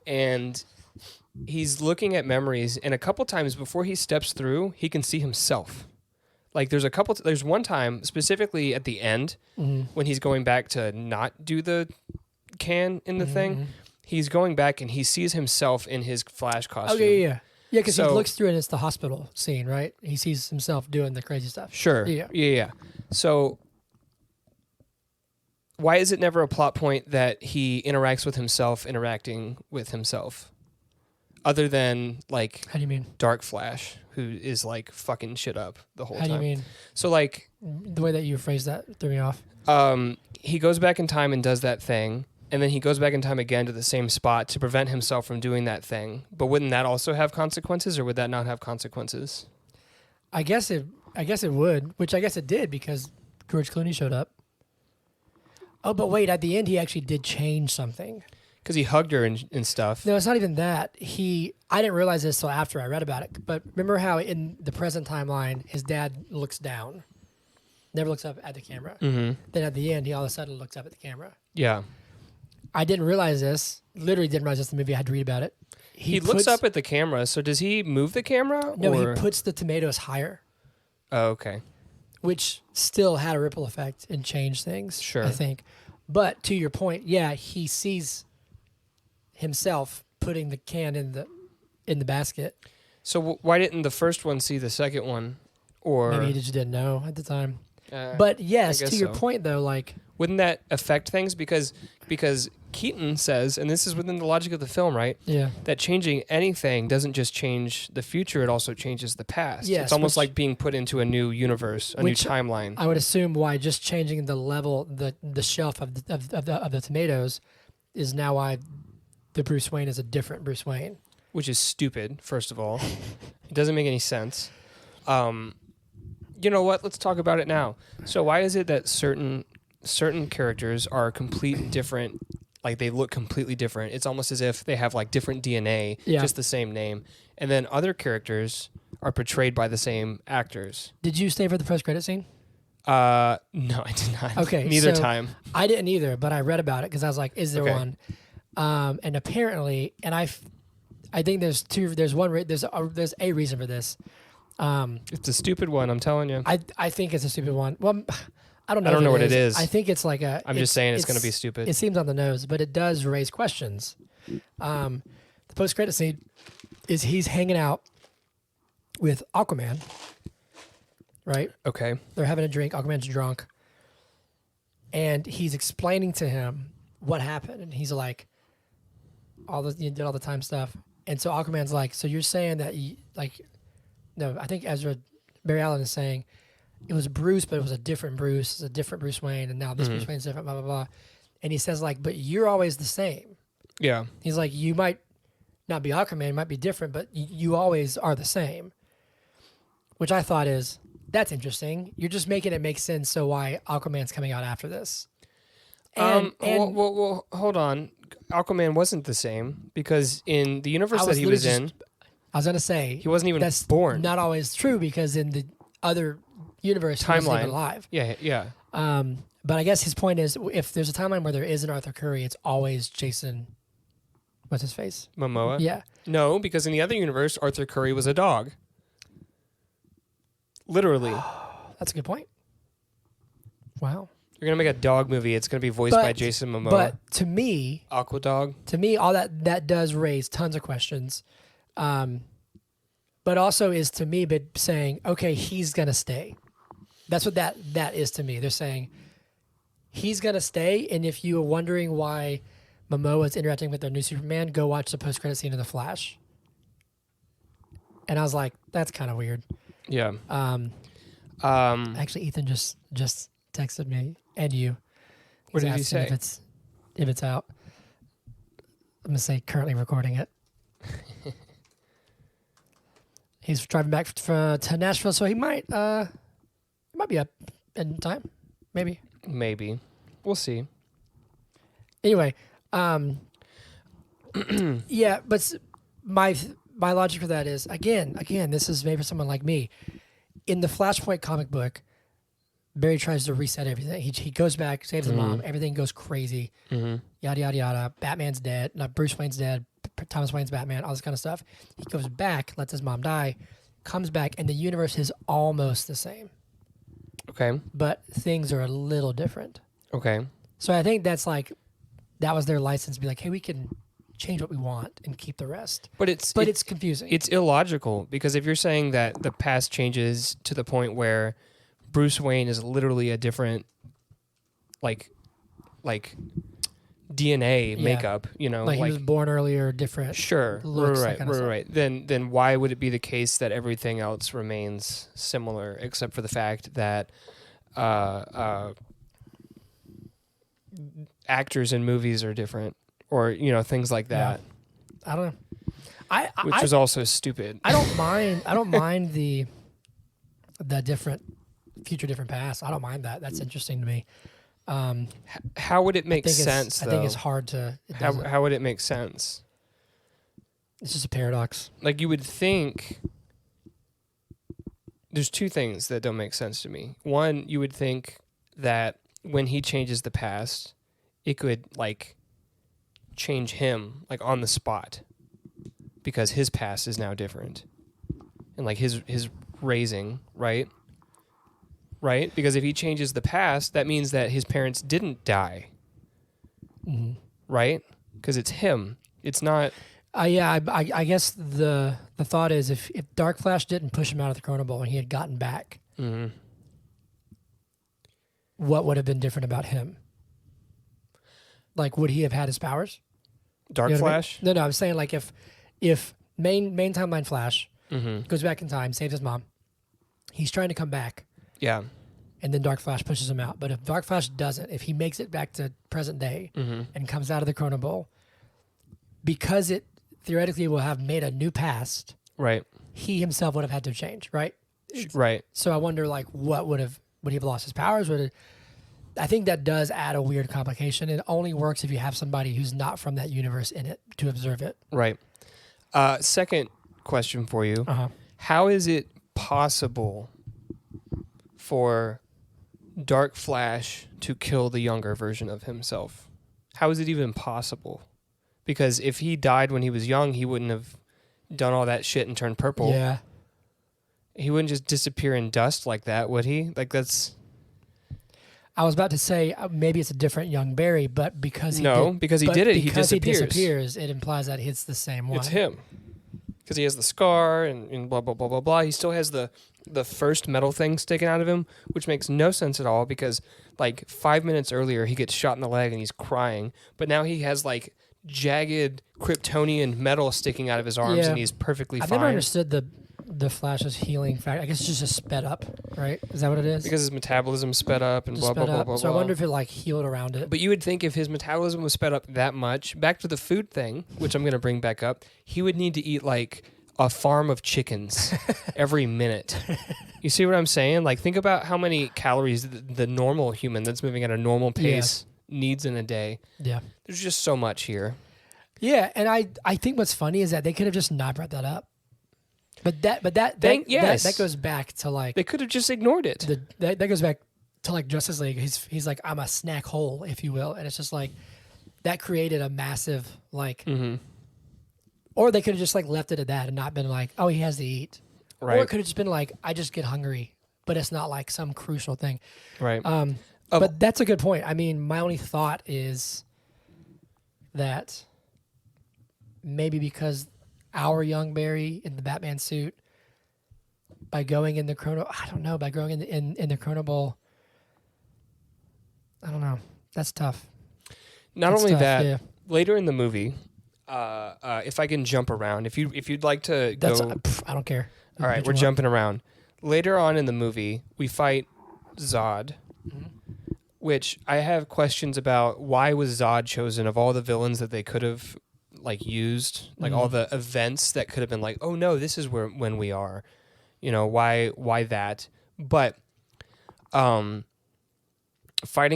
And he's looking at memories, and a couple times before he steps through, he can see himself. Like there's one time specifically at the end when he's going back to not do the can in the thing. He's going back and he sees himself in his Flash costume. Oh, yeah. Yeah, because he looks through and it's the hospital scene, right? He sees himself doing the crazy stuff. Sure. Yeah. So why is it never a plot point that he interacts with himself interacting with himself? Other than, like... How do you mean? Dark Flash, who is, like, fucking shit up the whole time. How do you mean? So, like... The way that you phrased that threw me off. He goes back in time and does that thing, and then he goes back in time again to the same spot to prevent himself from doing that thing. But wouldn't that also have consequences, or would that not have consequences? I guess it would, which I guess it did because George Clooney showed up. Oh, but wait, at the end he actually did change something. Because he hugged her and stuff. No, it's not even that. I didn't realize this till after I read about it. But remember how in the present timeline, his dad looks down, never looks up at the camera. Then at the end, he all of a sudden looks up at the camera. Yeah. I didn't realize this. Literally didn't realize this in the movie. I had to read about it. He looks up at the camera. So does he move the camera? No, he puts the tomatoes higher. Oh, okay. Which still had a ripple effect and changed things. Sure. I think. But to your point, yeah, he sees himself putting the can in the basket. So why didn't the first one see the second one? Or maybe he just didn't know at the time. But yes, to your point though, like, wouldn't that affect things? Because Keaton says, and this is within the logic of the film, right? Yeah. That changing anything doesn't just change the future; it also changes the past. Yes, it's almost like being put into a new universe, a new timeline. I would assume why just changing the level, the shelf of the tomatoes, is now why the Bruce Wayne is a different Bruce Wayne. Which is stupid, first of all. It doesn't make any sense. You know what? Let's talk about it now. So why is it that certain characters are complete different like they look completely different. It's almost as if they have like different DNA, just the same name. And then other characters are portrayed by the same actors. Did you stay for the post-credit scene? No, I did not. Okay, Neither so time. I didn't either, but I read about it because I was like, "Is there one?" And apparently, and I think there's two. There's one. There's a reason for this. It's a stupid one. I'm telling you. I think it's a stupid one. Well, I don't know. I don't know what it is. I think it's like a. I'm just saying it's going to be stupid. It seems on the nose, but it does raise questions. The post-credit scene is he's hanging out with Aquaman. Right? Okay. They're having a drink. Aquaman's drunk. And he's explaining to him what happened. And he's like, you did all the time stuff. And so Aquaman's like, so you're saying that no, I think Barry Allen is saying it was Bruce, but it was a different Bruce. It's a different Bruce Wayne. And now this Bruce Wayne's different, blah, blah, blah. And he says like, but you're always the same. Yeah. He's like, you might not be Aquaman, you might be different, but you always are the same. Which I thought is, that's interesting. You're just making it make sense. So why Aquaman's coming out after this? Well, hold on. Aquaman wasn't the same because in the universe that he was in, I was gonna say he wasn't even that's born. Not always true because in the other universe, he wasn't even alive. Yeah. But I guess his point is, if there's a timeline where there is an Arthur Curry, it's always Jason. What's his face? Momoa. Yeah. No, because in the other universe, Arthur Curry was a dog. Literally. That's a good point. Wow. You're going to make a dog movie. It's going to be voiced by Jason Momoa. But to me... Aquadog. To me, all that does raise tons of questions. But also is to me but saying, okay, he's going to stay. That's what that is to me. They're saying he's going to stay, and if you are wondering why Momoa is interacting with their new Superman, go watch the post-credit scene of The Flash. And I was like, that's kind of weird. Yeah. Actually, Ethan just texted me and you. What did he say? If it's out, I'm gonna say currently recording it. He's driving back to Nashville, so he might be up in time, maybe. Maybe, we'll see. Anyway, yeah, but my logic for that is again, this is maybe for someone like me. In the Flashpoint comic book, Barry tries to reset everything. He goes back, saves the mom. Everything goes crazy. Yada, yada, yada. Batman's dead. Not Bruce Wayne's dead. Thomas Wayne's Batman. All this kind of stuff. He goes back, lets his mom die, comes back, and the universe is almost the same. Okay. But things are a little different. Okay. So I think that was their license to be like, hey, we can change what we want and keep the rest. But it's confusing. It's illogical because if you're saying that the past changes to the point where Bruce Wayne is literally a different like DNA makeup, you know, like he was born earlier, different. Sure, looks, right. Then why would it be the case that everything else remains similar, except for the fact that actors in movies are different, or things like that? Yeah. I don't know. Which is also stupid. I don't mind the different future, different past. I don't mind that. That's interesting to me. How would it make sense, though? I think it's hard to... How would it make sense? It's just a paradox. Like, you would think... There's two things that don't make sense to me. One, you would think that when he changes the past, it could, change him, on the spot. Because his past is now different. And, his raising, right? Right? Because if he changes the past, that means that his parents didn't die. Mm-hmm. Right? Because it's him. It's not... I guess the thought is if Dark Flash didn't push him out of the Chrono Bowl and he had gotten back, what would have been different about him? Would he have had his powers? Dark Flash? I mean? No, I'm saying if main timeline Flash goes back in time, saves his mom, he's trying to come back. Yeah. And then Dark Flash pushes him out. But if Dark Flash doesn't, if he makes it back to present day and comes out of the Chrono Bowl, because it theoretically will have made a new past, right? He himself would have had to change, right? Right. So I wonder, what would he have lost his powers? I think that does add a weird complication. It only works if you have somebody who's not from that universe in it to observe it. Right. Second question for you. Uh-huh. How is it possible for Dark Flash to kill the younger version of himself? How is it even possible? Because if he died when he was young, he wouldn't have done all that shit and turned purple. Yeah. He wouldn't just disappear in dust like that, would he? Like, that's... I was about to say maybe it's a different young Barry, but because he because he disappears, it implies that it's the same one. It's him. Because he has the scar and blah, blah, blah, blah, blah. He still has the first metal thing sticking out of him, which makes no sense at all because, like, 5 minutes earlier, he gets shot in the leg and he's crying. But now he has, like, jagged Kryptonian metal sticking out of his arms and he's perfectly fine. I've never understood the Flash's healing factor. I guess it's just sped up, right? Is that what it is? Because his metabolism sped up and blah, blah, blah, blah, So I wonder if it, like, healed around it. But you would think if his metabolism was sped up that much, back to the food thing, which I'm going to bring back up, he would need to eat, like, a farm of chickens every minute. You see what I'm saying? Like, think about how many calories the normal human that's moving at a normal pace needs in a day. Yeah. There's just so much here. Yeah, and I think what's funny is that they could have just not brought that up. But that goes back to, like, they could have just ignored it. That goes back to, like, Justice League. He's like, I'm a snack hole, if you will, and it's just like that created a massive, like, or they could have just, like, left it at that and not been like, oh, he has to eat, right? Or it could have just been like, I just get hungry, but it's not like some crucial thing, right? But that's a good point. I mean, my only thought is that maybe because our young Barry in the Batman suit, by going in the by going in the Chrono Bowl, I don't know. That's tough. Not only that, later in the movie, if I can jump around, if you'd like to go, I don't care. All right, we're jumping around. Later on in the movie, we fight Zod, which I have questions about. Why was Zod chosen of all the villains that they could have, like, used, like all the events that could have been like, oh no, this is when we are, you know, why that? But fighting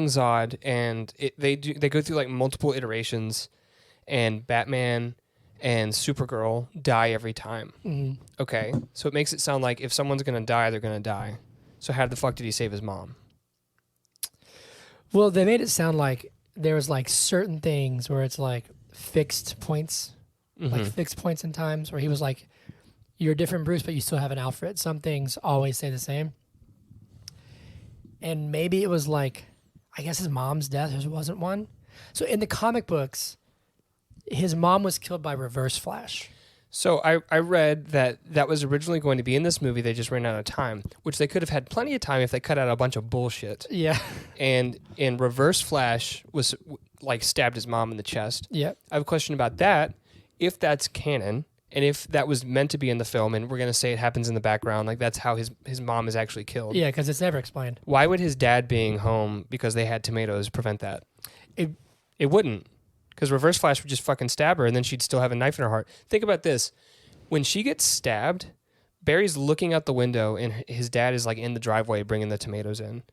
Zod, and they go through, like, multiple iterations, and Batman and Supergirl die every time. Okay, so it makes it sound like if someone's gonna die, they're gonna die. So how the fuck did he save his mom? Well, they made it sound like there was, like, certain things where it's like fixed points, like fixed points in times where he was like, you're a different Bruce, but you still have an Alfred. Some things always stay the same. And maybe it was like, I guess his mom's death, there wasn't one. So in the comic books, his mom was killed by Reverse Flash. So I read that was originally going to be in this movie. They just ran out of time, which they could have had plenty of time if they cut out a bunch of bullshit. Yeah. And in Reverse Flash was, like, stabbed his mom in the chest. Yeah. I have a question about that. If that's canon, and if that was meant to be in the film, and we're going to say it happens in the background, like that's how his mom is actually killed. Yeah, because it's never explained. Why would his dad being home because they had tomatoes prevent that? It wouldn't. Because Reverse Flash would just fucking stab her, and then she'd still have a knife in her heart. Think about this. When she gets stabbed, Barry's looking out the window, and his dad is, like, in the driveway bringing the tomatoes in.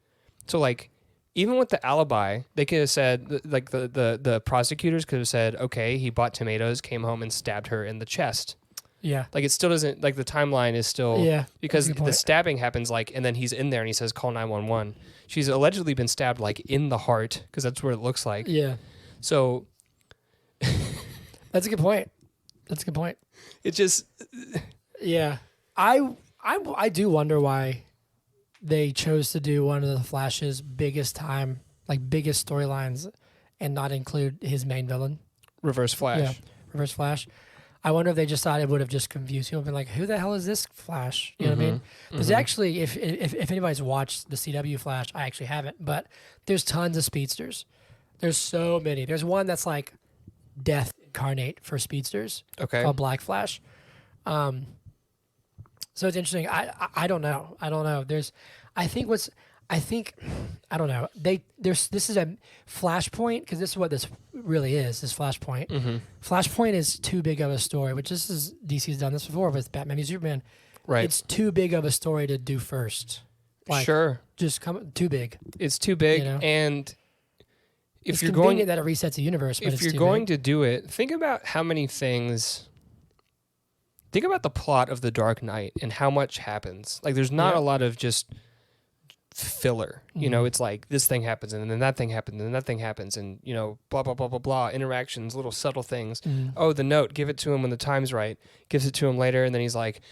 So, like, even with the alibi, they could have said, like, the prosecutors could have said, okay, he bought tomatoes, came home, and stabbed her in the chest. Yeah. Like, it still doesn't, like, the timeline is still... Yeah. Because the stabbing happens, like, and then he's in there, and he says, call 911. She's allegedly been stabbed, like, in the heart, because that's where it looks like. Yeah. So... That's a good point. It just... Yeah. I do wonder why they chose to do one of the Flash's biggest storylines and not include his main villain. Reverse Flash. Yeah, Reverse Flash. I wonder if they just thought it would have just confused people and been like, who the hell is this Flash? You know what I mean? There's actually, if anybody's watched the CW Flash, I actually haven't, but there's tons of speedsters. There's so many. There's one that's like death incarnate for speedsters. Okay. Called Black Flash. So it's interesting. I don't know. I don't know. I don't know. This is a Flashpoint, because this is what this really is Flashpoint. Flashpoint is too big of a story, which this is DC's done this before with Batman v Superman. Right. It's too big of a story to do first. Like, sure. just too big. It's too big, You know? and if It's you're convenient going, that it resets the universe, but if it's you're too going big. to do it, think about how many things. Think about the plot of The Dark Knight and how much happens. Like, there's not Yeah. a lot of just filler. You know, it's like this thing happens and then that thing happens and then that thing happens and, you know, blah, blah, blah, blah, blah, interactions, little subtle things. Oh, the note, give it to him when the time's right. Gives it to him later, and then he's like,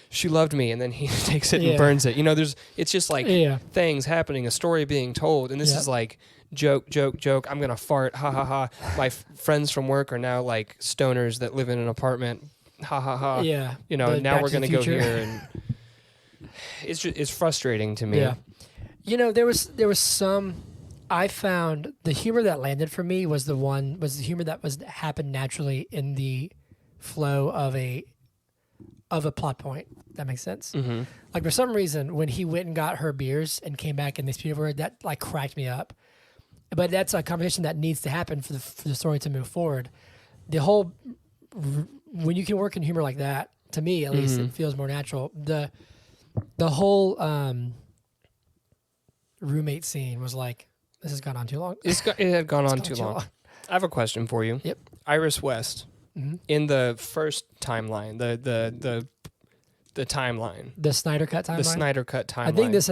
she loved me, and then he takes it and burns it. You know, it's just like things happening, a story being told, and this is like joke, joke, joke. I'm gonna fart, ha ha ha. My friends from work are now like stoners that live in an apartment, ha ha ha. Yeah. You know, now we're gonna go Future. here, and it's frustrating to me. Yeah. You know, there was some. I found the humor that landed for me was the humor that happened naturally in the flow of a plot point. That makes sense. Mm-hmm. Like, for some reason, when he went and got her beers and came back and they speak over it, that like cracked me up. But that's a conversation that needs to happen for the story to move forward. The whole when you can work in humor like that, to me at least, it feels more natural. The whole roommate scene was like, this has gone on too long. It had gone on too long. I have a question for you. Yep. Iris West, in the first timeline, the timeline, The Snyder Cut timeline. the Snyder Cut timeline. I think this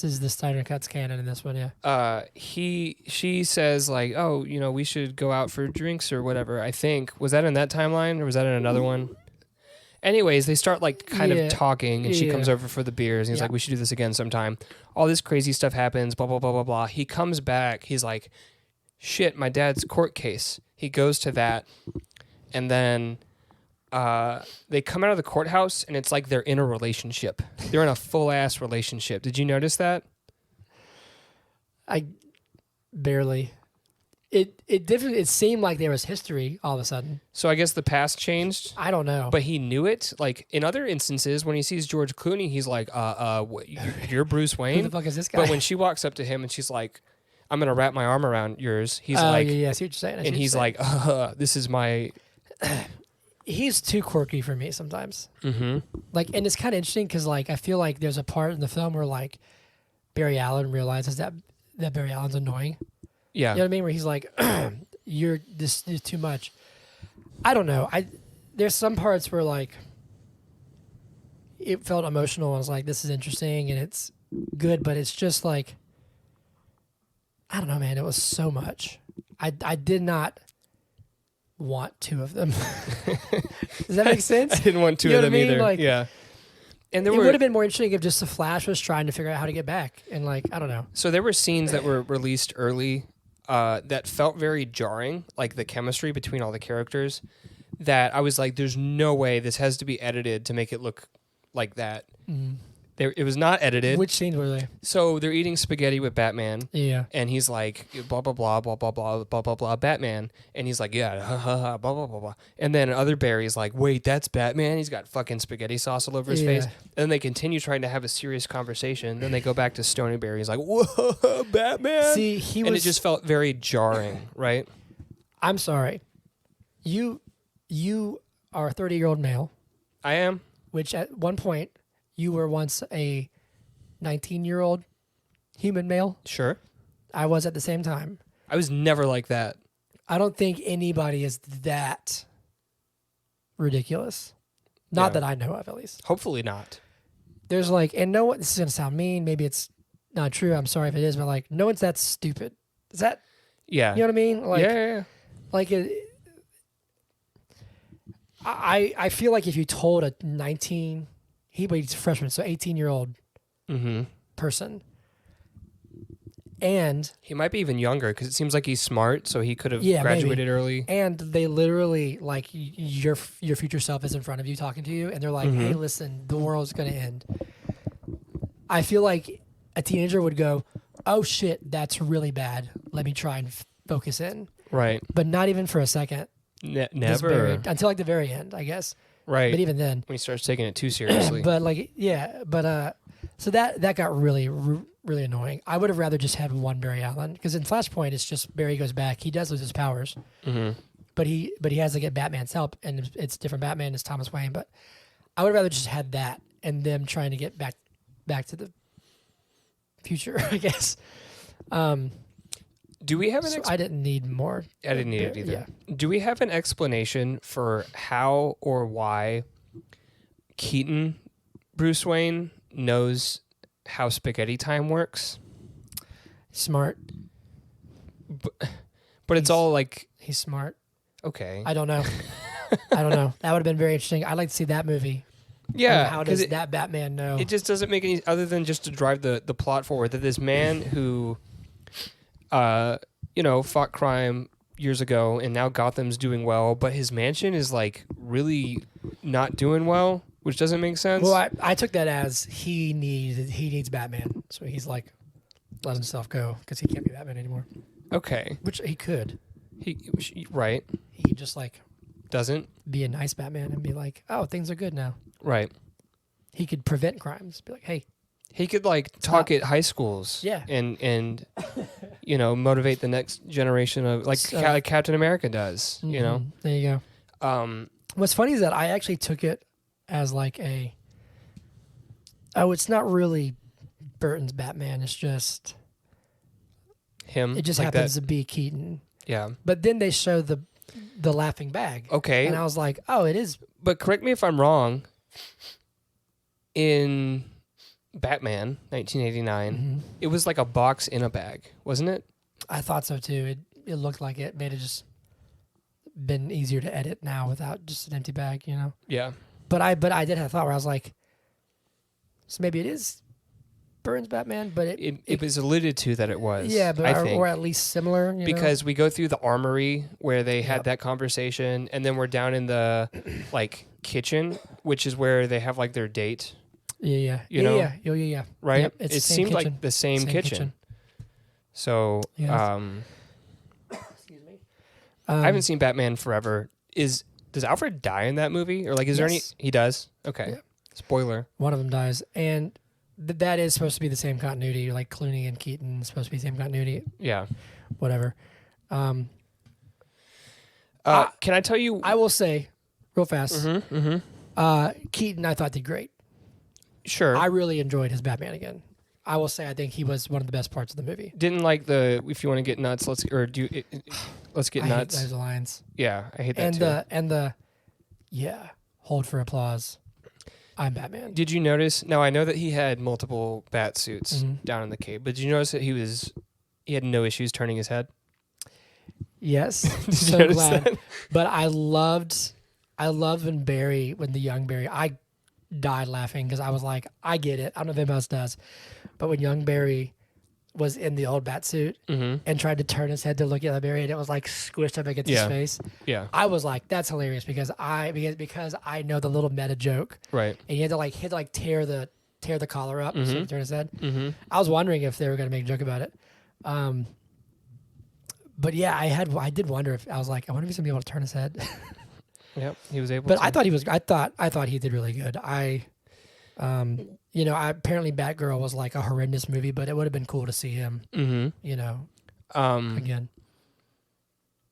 is the Snyder Cut's canon in this one. Yeah. She says like, oh, you know, we should go out for drinks or whatever. I think, was that in that timeline or was that in another one? Anyways, they start like kind of talking, and she comes over for the beers, and he's like, we should do this again sometime. All this crazy stuff happens, blah, blah, blah, blah, blah. He comes back. He's like, shit, my dad's court case. He goes to that, and then they come out of the courthouse, and it's like they're in a relationship. They're in a full-ass relationship. Did you notice that? I barely. It seemed like there was history all of a sudden. So I guess the past changed. I don't know. But he knew it. Like in other instances, when he sees George Clooney, he's like, what, you're Bruce Wayne? Who the fuck is this guy? But when she walks up to him and she's like, I'm going to wrap my arm around yours, he's I like, see what you're saying. and he's like, this is my. He's too quirky for me sometimes. Mm-hmm. Like, and it's kind of interesting because like I feel like there's a part in the film where like Barry Allen realizes that Barry Allen's annoying. Yeah. You know what I mean? Where he's like, this is too much. I don't know. There's some parts where like it felt emotional. I was like, this is interesting and it's good, but it's just like, I don't know, man. It was so much. I did not want two of them. Does that make sense? I didn't want two You know of them what I mean? either. Like, yeah. And it would have been more interesting if just the Flash was trying to figure out how to get back. And like, I don't know. So there were scenes that were released early that felt very jarring, like the chemistry between all the characters, that I was like, there's no way this has to be edited to make it look like that. It was not edited. Which scenes were they? So they're eating spaghetti with Batman. Yeah. And he's like, blah, blah, blah, blah, blah, blah, blah, blah, blah, Batman. And he's like, yeah, ha, ha, ha, blah, blah, blah, blah. And then other Barry's like, wait, that's Batman? He's got fucking spaghetti sauce all over his face. And then they continue trying to have a serious conversation. Then they go back to Stony Barry. He's like, whoa, Batman? See, and it just felt very jarring, right? I'm sorry. You are a 30-year-old male, I am. which at one point you were once a 19-year-old human male. Sure. I was at the same time. I was never like that. I don't think anybody is that ridiculous. Not that I know of, at least. Hopefully not. There's like, and no one, this is going to sound mean. Maybe it's not true. I'm sorry if it is, but like, no one's that stupid. Is that, Yeah. you know what I mean? Like, yeah. Like, I feel like if you told a 19, he's a freshman, so 18-year-old person, and he might be even younger because it seems like he's smart, so he could have graduated early. And they literally, like, your future self is in front of you talking to you, and they're like, hey, listen, the world's going to end. I feel like a teenager would go, oh, shit, that's really bad. Let me try and focus in. Right. But not even for a second. Never. Until like the very end, I guess. Right. But even then. When he starts taking it too seriously. But like, yeah. But so that got really, really annoying. I would have rather just had one Barry Allen, because in Flashpoint, it's just Barry goes back. He does lose his powers. But he has to get Batman's help, and it's different Batman. It's Thomas Wayne. But I would have rather just had that and them trying to get back to the future, I guess. Do we have an? I didn't need more. I didn't need it either. Yeah. Do we have an explanation for how or why Keaton, Bruce Wayne, knows how spaghetti time works? Smart. But it's all like he's smart. Okay. I don't know. I don't know. That would have been very interesting. I'd like to see that movie. Yeah. How does that Batman know? It just doesn't make any other than just to drive the plot forward that this man who fought crime years ago and now Gotham's doing well, but his mansion is like really not doing well, which doesn't make sense. Well, I took that as he needs Batman. So he's like let himself go because he can't be Batman anymore. Okay. Which he could. Right. He just like doesn't be a nice Batman and be like, oh, things are good now. Right. He could prevent crimes. Be like, hey. He could like talk at high schools. Yeah. And motivate the next generation of like Captain America does, you know. There you go. What's funny is that I actually took it as like it's not really Burton's Batman. It's just him. It just like happens that. to be Keaton. Yeah. But then they show the laughing bag. Okay. And I was like, oh, it is. But correct me if I'm wrong. In Batman 1989, it was like a box in a bag, wasn't it? I thought so too. It looked like it. Made it just been easier to edit now without just an empty bag, you know? Yeah. But I did have a thought where I was like, so maybe it is Burton's Batman, but it was alluded to that it was. Yeah, but I think. Or at least similar. Because we go through the armory where they had that conversation, and then we're down in the like kitchen, which is where they have like their date. Yeah. You know? Yeah. Right? Yep, it seemed kitchen. like the same kitchen. So, excuse me. I haven't seen Batman Forever. Does Alfred die in that movie, or like is there any? He does. Okay. Yeah. Spoiler. One of them dies, and that is supposed to be the same continuity. Like Clooney and Keaton is supposed to be the same continuity. Yeah. Whatever. Can I tell you? I will say, real fast. Keaton, I thought did great. Sure. I really enjoyed his Batman again. I will say I think he was one of the best parts of the movie. Didn't like the if you want to get nuts, let's get I nuts. hate those lines. Yeah, I hate that too. Hold for applause. I'm Batman. Did you notice? Now I know that he had multiple bat suits down in the cave, but did you notice that he had no issues turning his head? Yes, Did so you notice glad. that? But I loved when the young Barry, I died laughing because I was like, I get it. I don't know if anybody else does, but when young Barry was in the old bat suit and tried to turn his head to look at the Barry, and it was like squished up against his face. Yeah, I was like, that's hilarious because I know the little meta joke. right. And he had to tear the collar up so he could turn his head. I was wondering if they were going to make a joke about it. But yeah, I did wonder if I was like, I wonder if he's gonna be able to turn his head. Yep, he was able. But to. I thought he did really good. Apparently Batgirl was like a horrendous movie, but it would have been cool to see him. Again.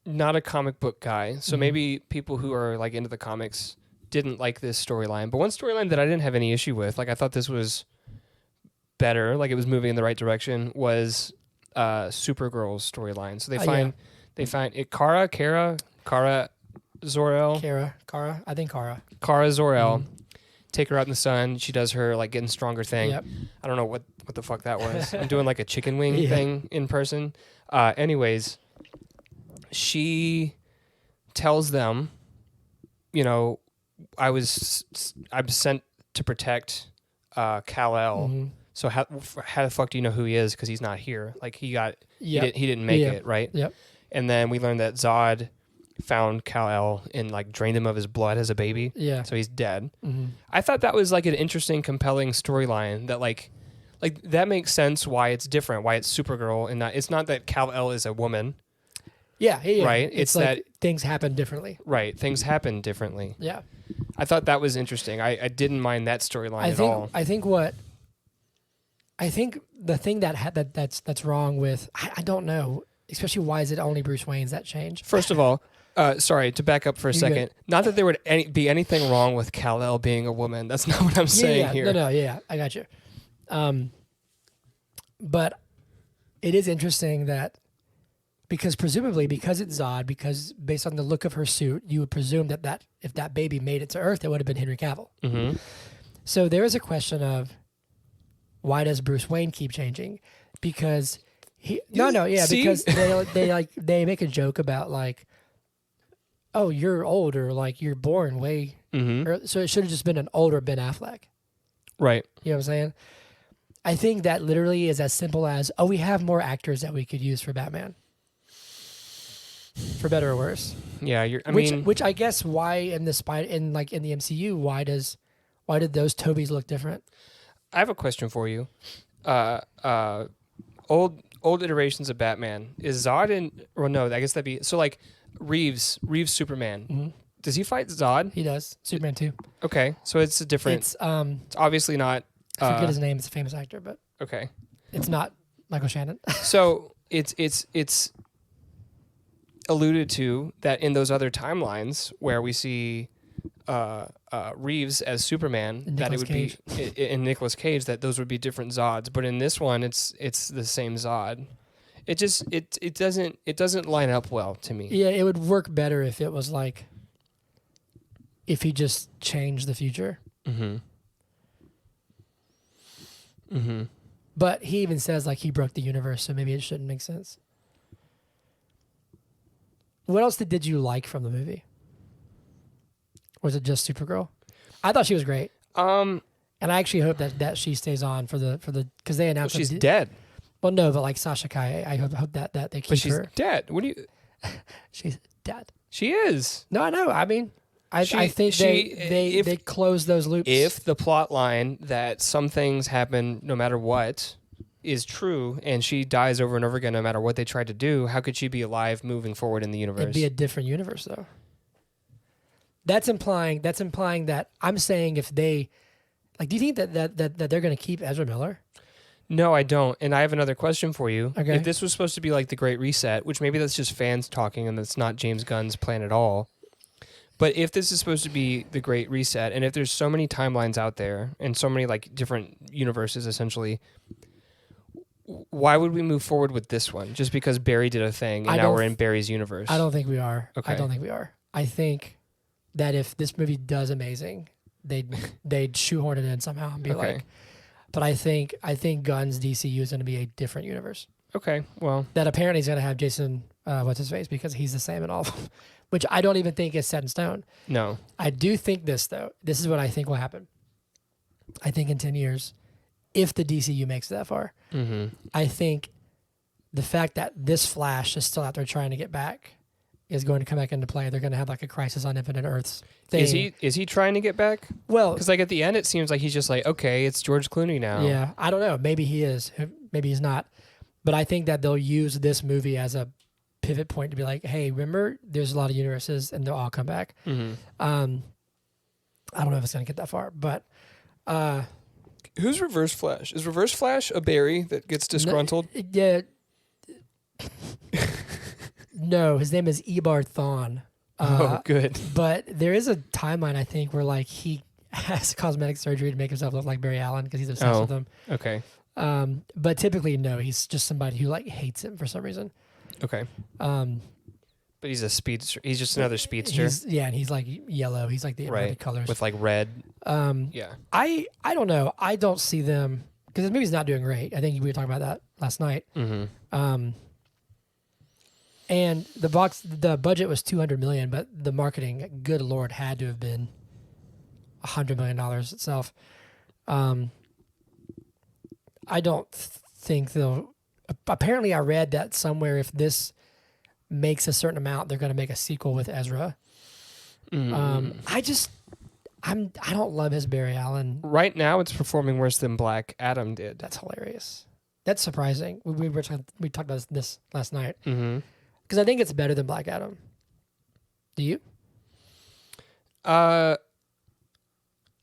Not a comic book guy, so maybe people who are like into the comics didn't like this storyline. But one storyline that I didn't have any issue with, like I thought this was better, like it was moving in the right direction, was Supergirl's storyline. So they find it. Kara Zor-El. Kara. I think Kara. Kara Zor-El. Take her out in the sun. She does her like getting stronger thing. Yep. I don't know what the fuck that was. I'm doing like a chicken wing thing in person. Anyways, she tells them, I'm sent to protect Kal-El. So how the fuck do you know who he is? Because he's not here. Like he didn't make it, right? Yep. And then we learned that Zod found Kal-El and like drained him of his blood as a baby. Yeah. So he's dead. I thought that was like an interesting, compelling storyline that like that makes sense why it's different, why it's Supergirl and it's not that Kal-El is a woman. Yeah. Right? It's like that things happen differently. Right. Things happen differently. Yeah. I thought that was interesting. I didn't mind that storyline at all. I think the thing that's wrong with I don't know, especially why is it only Bruce Wayne's that change? First of all, sorry to back up for a second. Not that there would be anything wrong with Kal-El being a woman. That's not what I'm saying here. No, I got you. But it is interesting that because presumably because it's Zod, because based on the look of her suit, you would presume that if that baby made it to Earth, it would have been Henry Cavill. Mm-hmm. So there is a question of why does Bruce Wayne keep changing? Because because they make a joke about like, oh, you're old or like you're born way, so it should have just been an older Ben Affleck. Right. You know what I'm saying? I think that literally is as simple as, oh, we have more actors that we could use for Batman. For better or worse. Yeah, which I guess why in the MCU, why did those Tobys look different? I have a question for you. Old iterations of Batman, is Zod in, well, no, I guess that'd be, so like Reeves Superman. Mm-hmm. Does he fight Zod? He does. Superman 2. Okay, so it's a different, it's obviously not, I forget his name, it's a famous actor, but okay, it's not Michael Shannon. So it's alluded to that in those other timelines where we see Reeves as Superman, that it would be in Nicolas Cage, that those would be different Zods, but in this one it's the same Zod. It just it doesn't line up well to me. Yeah, it would work better if it was like if he just changed the future. Mm-hmm. Mm-hmm. But he even says like he broke the universe, so maybe it shouldn't make sense. What else did you like from the movie? Or was it just Supergirl? I thought she was great. And I actually hope that she stays on for the because they announced she's dead. Well, no, but like Saha Calle, I hope that they keep her. But she's dead. What do you? She's dead. She is. No, I know. I mean, I think they close those loops. If the plot line that some things happen no matter what is true, and she dies over and over again no matter what they tried to do, how could she be alive moving forward in the universe? It'd be a different universe, though. That's implying that I'm saying if they, like, do you think that they're going to keep Ezra Miller? No, I don't. And I have another question for you. Okay. If this was supposed to be like the Great Reset, which maybe that's just fans talking and that's not James Gunn's plan at all. But if this is supposed to be the Great Reset, and if there's so many timelines out there and so many like different universes essentially, why would we move forward with this one? Just because Barry did a thing and now we're in Barry's universe? I don't think we are. Okay. I don't think we are. I think that if this movie does amazing, they'd shoehorn it in somehow and be like. But I think Gunn's DCU is going to be a different universe. Okay, well, that apparently is going to have Jason what's his face, because he's the same in all of them, which I don't even think is set in stone. No, I do think this though. This is what I think will happen. I think in 10 years, if the DCU makes it that far, I think the fact that this Flash is still out there trying to get back is going to come back into play. They're going to have like a Crisis on Infinite Earths thing. Is he trying to get back? Well, because like at the end, it seems like he's just like, okay, it's George Clooney now. Yeah, I don't know. Maybe he is. Maybe he's not. But I think that they'll use this movie as a pivot point to be like, hey, remember, there's a lot of universes and they'll all come back. I don't know if it's going to get that far, but who's Reverse Flash? Is Reverse Flash a Barry that gets disgruntled? Yeah. No, his name is Eobard Thawne. Oh, good. But there is a timeline, I think, where like he has cosmetic surgery to make himself look like Barry Allen because he's obsessed with him. Okay. But typically, no, he's just somebody who like hates him for some reason. Okay. But he's a speedster. He's just another speedster. And he's like yellow. He's like the inverted colors with like red. Yeah. I don't know. I don't see them because this movie's not doing great. I think we were talking about that last night. And the budget was $200 million, but the marketing, good Lord, had to have been $100 million itself. I don't think they'll. Apparently, I read that somewhere if this makes a certain amount, they're going to make a sequel with Ezra. I don't love his Barry Allen. Right now, it's performing worse than Black Adam did. That's hilarious. That's surprising. We talked about this last night. Because I think it's better than Black Adam. Do you? I'm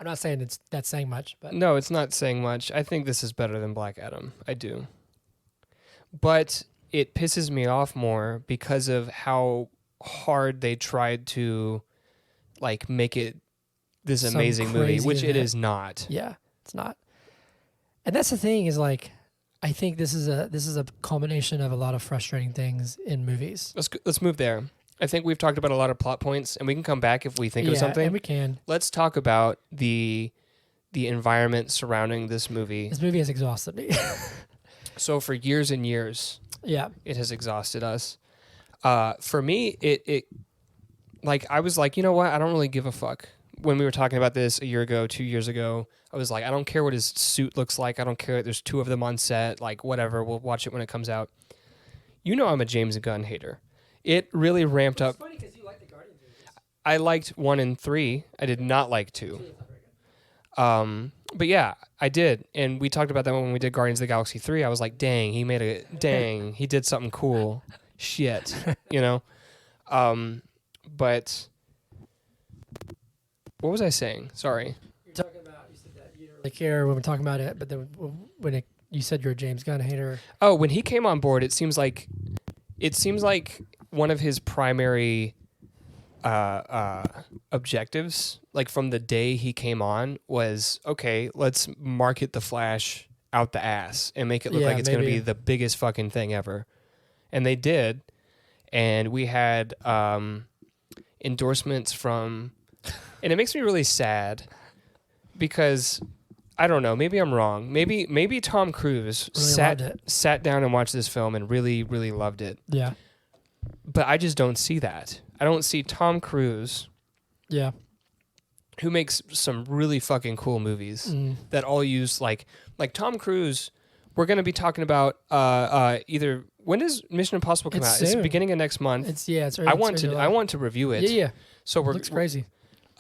not saying that's saying much, but no, it's not saying much. I think this is better than Black Adam. I do. But it pisses me off more because of how hard they tried to like make it this amazing movie, which it is not. Yeah, it's not. And that's the thing is like I think this is a culmination of a lot of frustrating things in movies. Let's move there. I think we've talked about a lot of plot points, and we can come back if we think of something. And we can. Let's talk about the environment surrounding this movie. This movie has exhausted me. So for years and years, it has exhausted us. For me, it like I was like, you know what? I don't really give a fuck. When we were talking about this a year ago, 2 years ago, I was like, I don't care what his suit looks like. I don't care. There's 2 of them on set. Like, whatever. We'll watch it when it comes out. You know I'm a James Gunn hater. It really ramped up. It's funny because you like the Guardians movies. I liked 1 and 3. I did not like 2. But yeah, I did. And we talked about that when we did Guardians of the Galaxy 3. I was like, dang, he did something cool. Shit, you know? But what was I saying? Sorry. You're talking about, you said that you don't really care when we're talking about it, but then you said you're a James Gunn hater. Oh, when he came on board, it seems like one of his primary objectives, like from the day he came on, was, okay, let's market the Flash out the ass and make it look like it's going to be the biggest fucking thing ever. And they did. And we had endorsements from, and it makes me really sad because I don't know, maybe I'm wrong. Maybe Tom Cruise really sat down and watched this film and really, really loved it. Yeah. But I just don't see that. I don't see Tom Cruise, who makes some really fucking cool movies that all use like Tom Cruise. We're going to be talking about either, when does Mission Impossible come out? Soon. It's the beginning of next month. It's early. I want to review it. Yeah. So It looks crazy.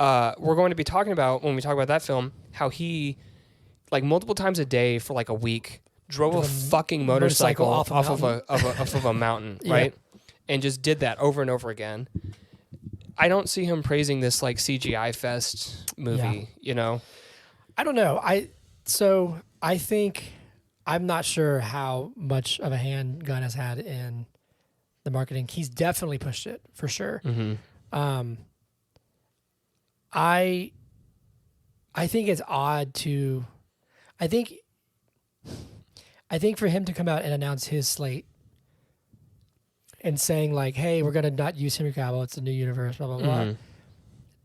We're going to be talking about, when we talk about that film, how he, like, multiple times a day for like a week drove a fucking motorcycle off of a mountain, right? And just did that over and over again. I don't see him praising this like CGI fest movie, you know? I don't know. I think, I'm not sure how much of a hand Gunn has had in the marketing. He's definitely pushed it for sure. Mm-hmm. I think it's odd to, I think for him to come out and announce his slate and saying like, hey, we're going to not use Henry Cavill, it's a new universe, blah, blah, blah.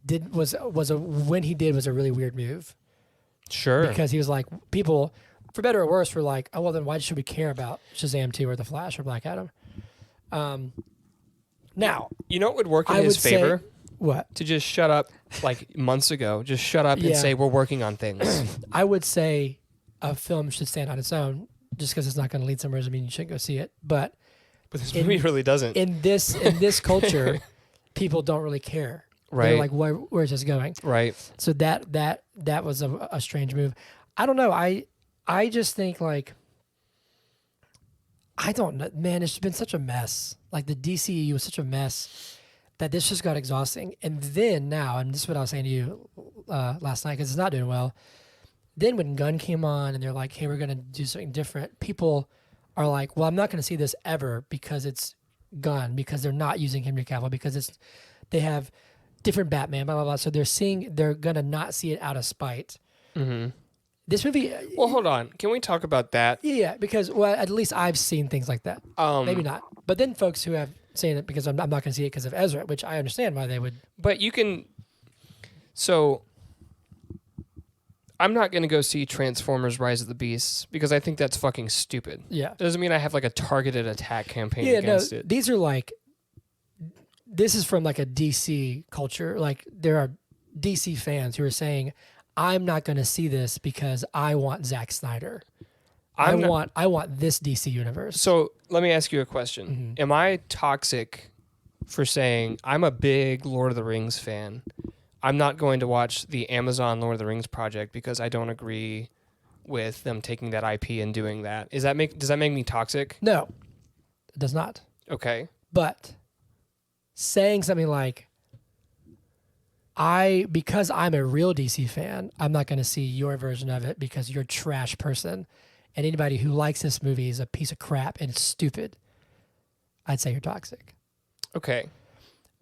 When he did was a really weird move. Sure. Because he was like, people, for better or worse, were like, oh, well, then why should we care about Shazam 2 or The Flash or Black Adam? Now, you know what would work in his favor? What? To just shut up like months ago. Just shut up and say we're working on things. I would say a film should stand on its own. Just because it's not going to lead somewhere doesn't mean you shouldn't go see it. But this movie really doesn't. In this culture, people don't really care. Right. They're like, where is this going? Right. So that was a strange move. I don't know. I just think like, I don't know, man, it's been such a mess. Like the DCEU was such a mess that this just got exhausting. And then now, and this is what I was saying to you last night, because it's not doing well. Then when Gunn came on and they're like, hey, we're going to do something different, people are like, well, I'm not going to see this ever because it's Gunn, because they're not using Henry Cavill, because they have different Batman, blah, blah, blah. So they're going to not see it out of spite. Mm-hmm. This movie... Well, hold on. Can we talk about that? Yeah, because, well, at least I've seen things like that. Maybe not. But then folks who have seen it, because I'm not going to see it because of Ezra, which I understand why they would... But you can... So... I'm not going to go see Transformers Rise of the Beasts because I think that's fucking stupid. Yeah. It doesn't mean I have like a targeted attack campaign against it. These are like... This is from like a DC culture. Like, there are DC fans who are saying, I'm not going to see this because I want Zack Snyder. I want this DC universe. So let me ask you a question. Mm-hmm. Am I toxic for saying I'm a big Lord of the Rings fan? I'm not going to watch the Amazon Lord of the Rings project because I don't agree with them taking that IP and doing that. Does that make me toxic? No, it does not. Okay. But saying something like, because I'm a real DC fan, I'm not going to see your version of it because you're a trash person, and anybody who likes this movie is a piece of crap and stupid, I'd say you're toxic. Okay.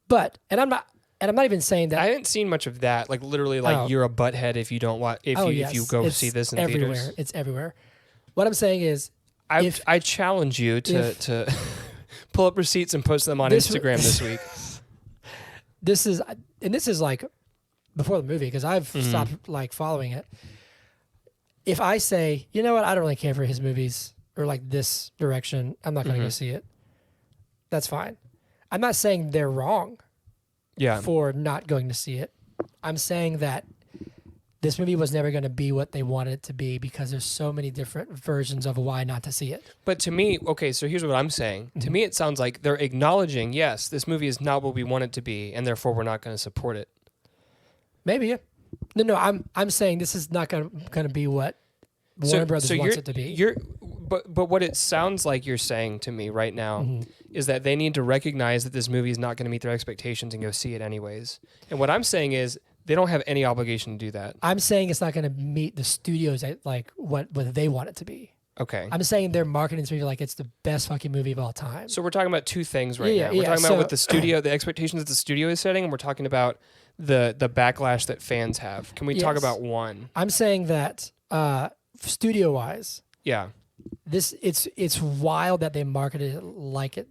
But, and I'm not even saying that. I haven't seen much of that. Like literally, like you're a butthead if you don't watch if you go see this in everywhere. theaters. It's everywhere. What I'm saying is, I challenge you to pull up receipts and post them on Instagram this week. This is like before the movie, because I've stopped like following it. If I say, you know what, I don't really care for his movies or like this direction, I'm not going to go see it. That's fine. I'm not saying they're wrong for not going to see it. I'm saying that this movie was never going to be what they wanted it to be because there's so many different versions of why not to see it. But to me, okay, so here's what I'm saying. To me, it sounds like they're acknowledging, yes, this movie is not what we want it to be, and therefore we're not going to support it. Maybe, yeah. No, I'm saying this is not going to be what Warner Brothers wants it to be. But what it sounds like you're saying to me right now is that they need to recognize that this movie is not going to meet their expectations and go see it anyways. And what I'm saying is they don't have any obligation to do that. I'm saying it's not going to meet the studios like what they want it to be. Okay. I'm saying they're marketing this movie like it's the best fucking movie of all time. So we're talking about two things now. We're talking about what the studio, the expectations that the studio is setting, and we're talking about the backlash that fans have. Can we talk about one? I'm saying that studio-wise, it's wild that they marketed it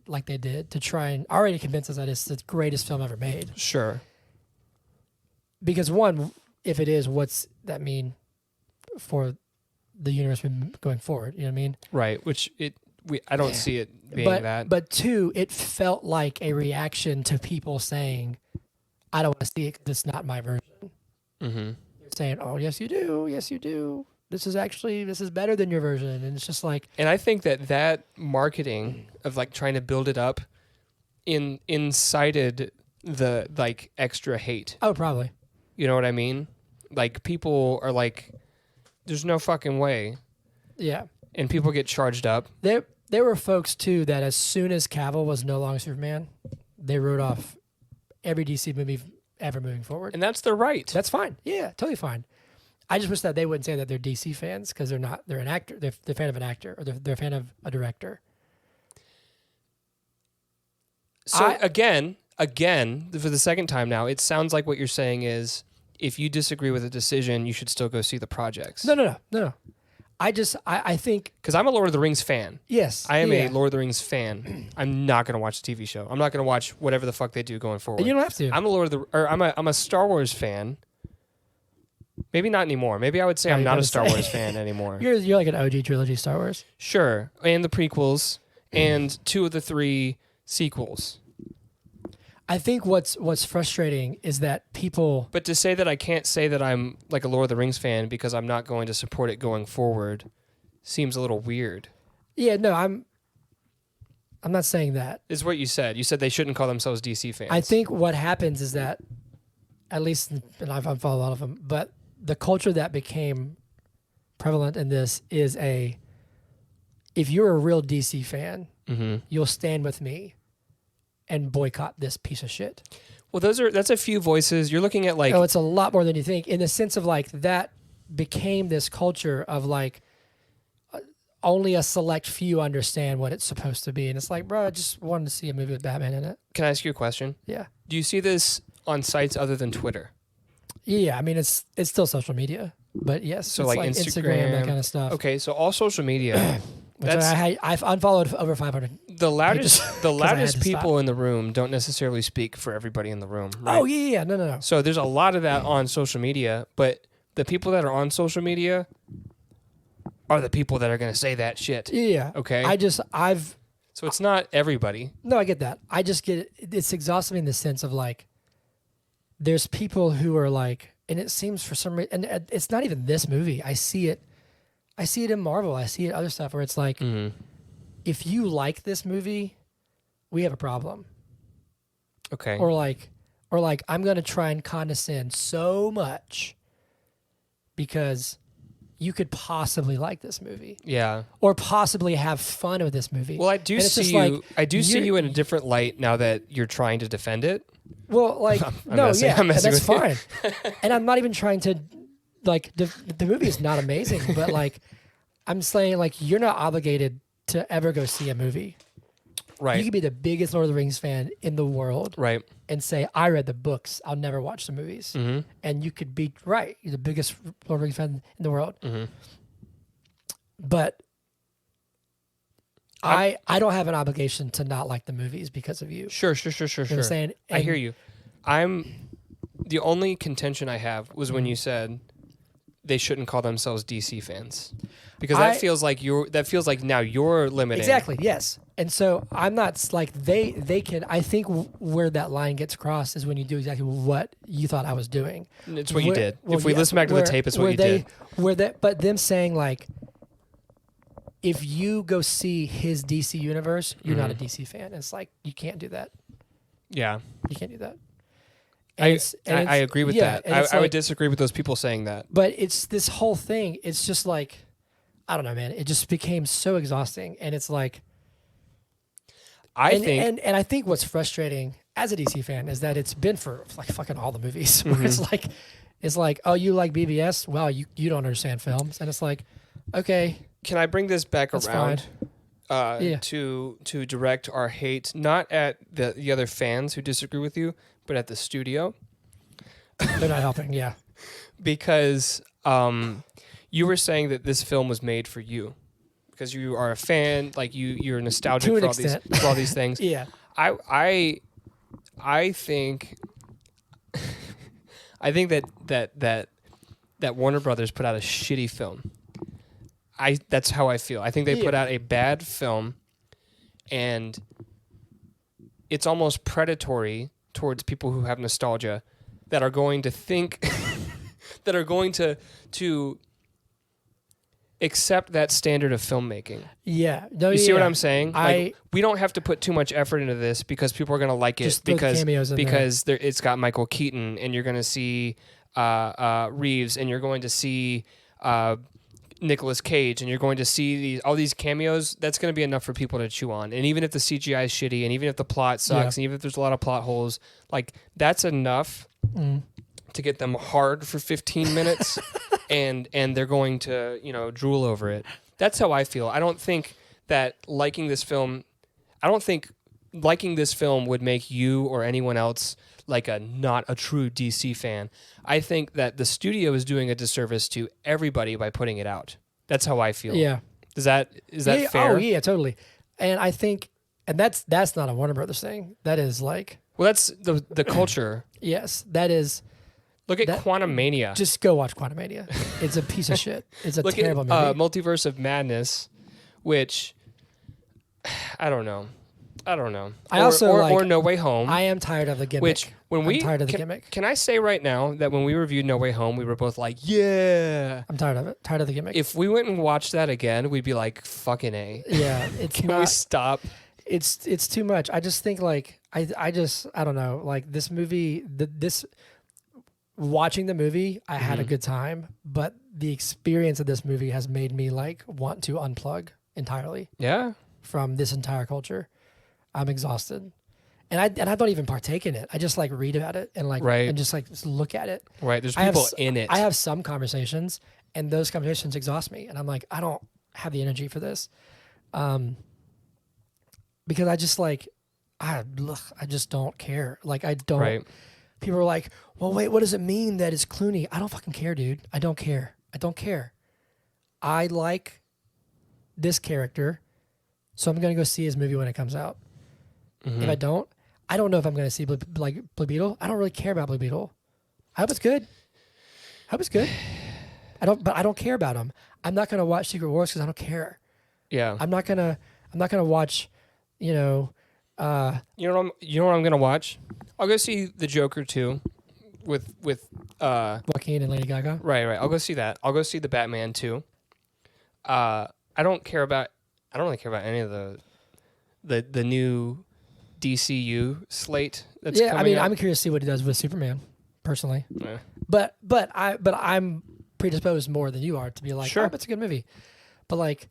like they did to try and already convince us that it's the greatest film ever made. Sure. Because one, if it is, what's that mean for the universe going forward? You know what I mean? Right. Which I don't see it being that. But two, it felt like a reaction to people saying, "I don't want to see it because it's not my version." Mm-hmm. Saying, "Oh, yes, you do. Yes, you do. This is better than your version." And it's just like, and I think that marketing of like trying to build it up incited the like extra hate. Oh, probably. You know what I mean? Like people are like, "There's no fucking way." Yeah. And people get charged up. There were folks too that as soon as Cavill was no longer Superman, they wrote off every DC movie ever moving forward. And that's their right. That's fine. Yeah, totally fine. I just wish that they wouldn't say that they're DC fans because they're not. They're an actor. They're a fan of an actor, or they're a fan of a director. So again, for the second time now, it sounds like what you're saying is if you disagree with a decision, you should still go see the projects. No. I think... Because I'm a Lord of the Rings fan. Yes. I am a Lord of the Rings fan. I'm not going to watch the TV show. I'm not going to watch whatever the fuck they do going forward. You don't have to. I'm a Star Wars fan. Maybe not anymore. Maybe I would say I'm not a Star Wars fan anymore. You're like an OG trilogy Star Wars. Sure. And the prequels and 2 of the 3 sequels. I think what's frustrating is that people... But to say that I can't say that I'm like a Lord of the Rings fan because I'm not going to support it going forward seems a little weird. Yeah, no, I'm not saying that. Is what you said. You said they shouldn't call themselves DC fans. I think what happens is that, at least, and I've followed a lot of them, but the culture that became prevalent in this is if you're a real DC fan, you'll stand with me and boycott this piece of shit. Well, that's a few voices. You're looking at like... Oh, it's a lot more than you think, in the sense of like that became this culture of like only a select few understand what it's supposed to be. And it's like, bro, I just wanted to see a movie with Batman in it. Can I ask you a question? Yeah. Do you see this on sites other than Twitter? Yeah, I mean, it's still social media, but yes. So it's like Instagram, that kind of stuff. Okay, so all social media... I've unfollowed over 500. The loudest people in the room don't necessarily speak for everybody in the room. Right? Oh yeah, no. So there's a lot of that on social media, but the people that are on social media are the people that are going to say that shit. Yeah. Okay. So it's not everybody. No, I get that. I just get it. It's exhausting in the sense of like, there's people who are like, and it seems for some reason, and it's not even this movie. I see it in Marvel. I see it in other stuff where it's like, if you like this movie, we have a problem. Okay. Or like I'm going to try and condescend so much because you could possibly like this movie. Yeah. Or possibly have fun with this movie. Well, I do see you in a different light now that you're trying to defend it. Well, like, that's fine. And I'm not even trying to, like, the movie is not amazing, but like, I'm saying, like, you're not obligated to ever go see a movie. Right. You could be the biggest Lord of the Rings fan in the world. Right. And say, I read the books. I'll never watch the movies. Mm-hmm. And you could be right. You're the biggest Lord of the Rings fan in the world. Mm-hmm. But I don't have an obligation to not like the movies because of you. Sure. You know what I'm saying? I hear you. The only contention I have was when you said they shouldn't call themselves DC fans, because that feels like now you're limiting. Exactly. Yes. And so I'm not like they can. I think where that line gets crossed is when you do exactly what you thought I was doing. It's what you did. If we listen back to the tape, it's what you did. But them saying like, if you go see his DC universe, you're not a DC fan. It's like you can't do that. Yeah, you can't do that. I agree with that. I would disagree with those people saying that. But it's this whole thing. It's just like, I don't know, man. It just became so exhausting, and it's like, I think what's frustrating as a DC fan is that it's been for like fucking all the movies. Where it's like, oh, you like BBS? Wow, you don't understand films, and it's like, okay. Can I bring this back around? To direct our hate not at the other fans who disagree with you, but at the studio. They're not helping, yeah. Because you were saying that this film was made for you, because you are a fan, like you're nostalgic for all these things. Yeah. I think that Warner Brothers put out a shitty film. That's how I feel. I think they put out a bad film, and it's almost predatory towards people who have nostalgia that are going to think that are going to accept that standard of filmmaking. Yeah. You see what I'm saying? We don't have to put too much effort into this because people are going to like it because it's got Michael Keaton, and you're going to see Reeves, and you're going to see Nicolas Cage, and you're going to see all these cameos. That's going to be enough for people to chew on. And even if the CGI is shitty, and even if the plot sucks, and even if there's a lot of plot holes, like that's enough to get them hard for 15 minutes, and they're going to drool over it. That's how I feel. I don't think liking this film would make you or anyone else like not a true DC fan. I think that the studio is doing a disservice to everybody by putting it out. That's how I feel. Yeah. Is that fair? Oh yeah, totally. And I think, and that's not a Warner Brothers thing. That is like, well, that's the culture. Yes, that is. Look at Quantumania. Just go watch Quantumania. It's a piece of shit. It's a terrible movie. Multiverse of Madness, which I don't know. Or No Way Home. I am tired of the gimmick. I'm tired of the gimmick. Can I say right now that when we reviewed No Way Home, we were both like, yeah. I'm tired of it. Tired of the gimmick. If we went and watched that again, we'd be like, fucking A. Yeah. It's Can we stop? It's too much. I just think like, I don't know. Like this movie, watching the movie, I had a good time, but the experience of this movie has made me like want to unplug entirely. Yeah. From this entire culture. I'm exhausted, and I don't even partake in it. I just like read about it and and just look at it. Right, there's people in it. I have some conversations, and those conversations exhaust me, and I'm like, I don't have the energy for this, because I just like, I just don't care. Like I don't. Right. People are like, well, wait, what does it mean that it's Clooney? I don't fucking care, dude. I don't care. I like this character, so I'm gonna go see his movie when it comes out. If I don't know if I'm going to see Blue Beetle. I don't really care about Blue Beetle. I hope it's good. I don't care about him. I'm not going to watch Secret Wars because I don't care. Yeah. I'm not going to watch, you know what I'm going to watch? I'll go see The Joker 2 with Joaquin and Lady Gaga. Right. I'll go see that. I'll go see The Batman 2. I don't really care about any of the new DCU slate that's coming up. I'm curious to see what he does with Superman, personally. Yeah. But I'm predisposed more than you are to be like, sure, it's a good movie. But like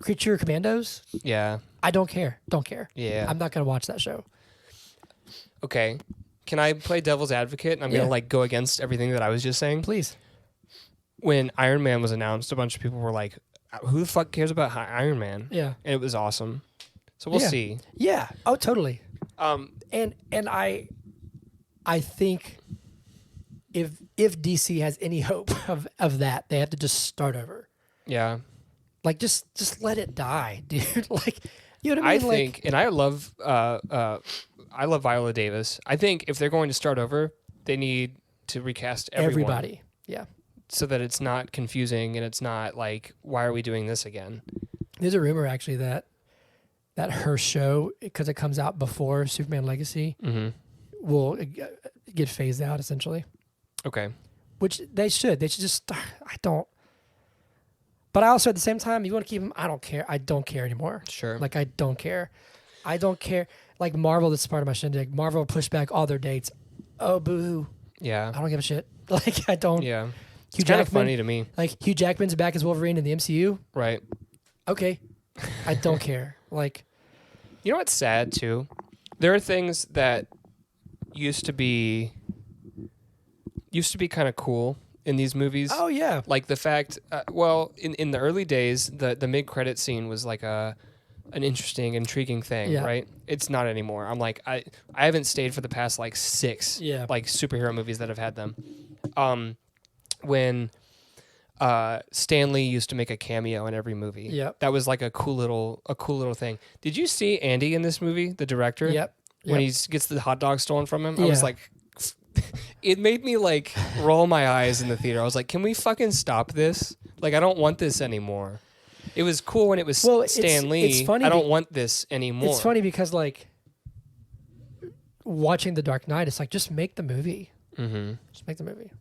Creature Commandos, yeah, I don't care. Yeah, I'm not gonna watch that show. Okay, can I play devil's advocate? And I'm gonna like go against everything that I was just saying. Please. When Iron Man was announced, a bunch of people were like, "Who the fuck cares about Iron Man?" Yeah, and it was awesome. So we'll see. Yeah. Oh, totally. And I think if DC has any hope of that, they have to just start over. Yeah. Like just let it die, dude. Like, you know what I mean? I think, and I love Viola Davis. I think if they're going to start over, they need to recast everyone. Everybody. Yeah. So that it's not confusing and it's not like, why are we doing this again? There's a rumor actually that her show, because it comes out before Superman Legacy, will get phased out essentially. Okay. Which they should. They should just. I don't. But I also, at the same time, you want to keep them. I don't care. I don't care anymore. Sure. Like, I don't care. I don't care. Like, Marvel, that's part of my shindig. Marvel pushed back all their dates. Oh, boo-hoo. Yeah. I don't give a shit. Like, I don't. Yeah. Hugh It's kind of Jackman, funny to me. Like, Hugh Jackman's back as Wolverine in the MCU. Right. Okay. I don't care. Like, you know what's sad too? There are things that used to be kind of cool in these movies. oh, yeah. Like the fact, in the early days, the mid-credit scene was like an interesting, intriguing thing, Yeah. right? It's not anymore. I'm like, I haven't stayed for the past like 6 Yeah. like superhero movies that have had them. When Stan Lee used to make a cameo in every movie. Yep. That was like a cool little thing. Did you see Andy in this movie, the director? Yep. When he gets the hot dog stolen from him? I was Yeah. like, it made me like roll my eyes in the theater. I was like, can we fucking stop this? Like, I don't want this anymore. It was cool when it was Stan Lee. It's funny I don't want this anymore. It's funny because, like, watching The Dark Knight, it's like, just make the movie. Mm-hmm. Just make the movie.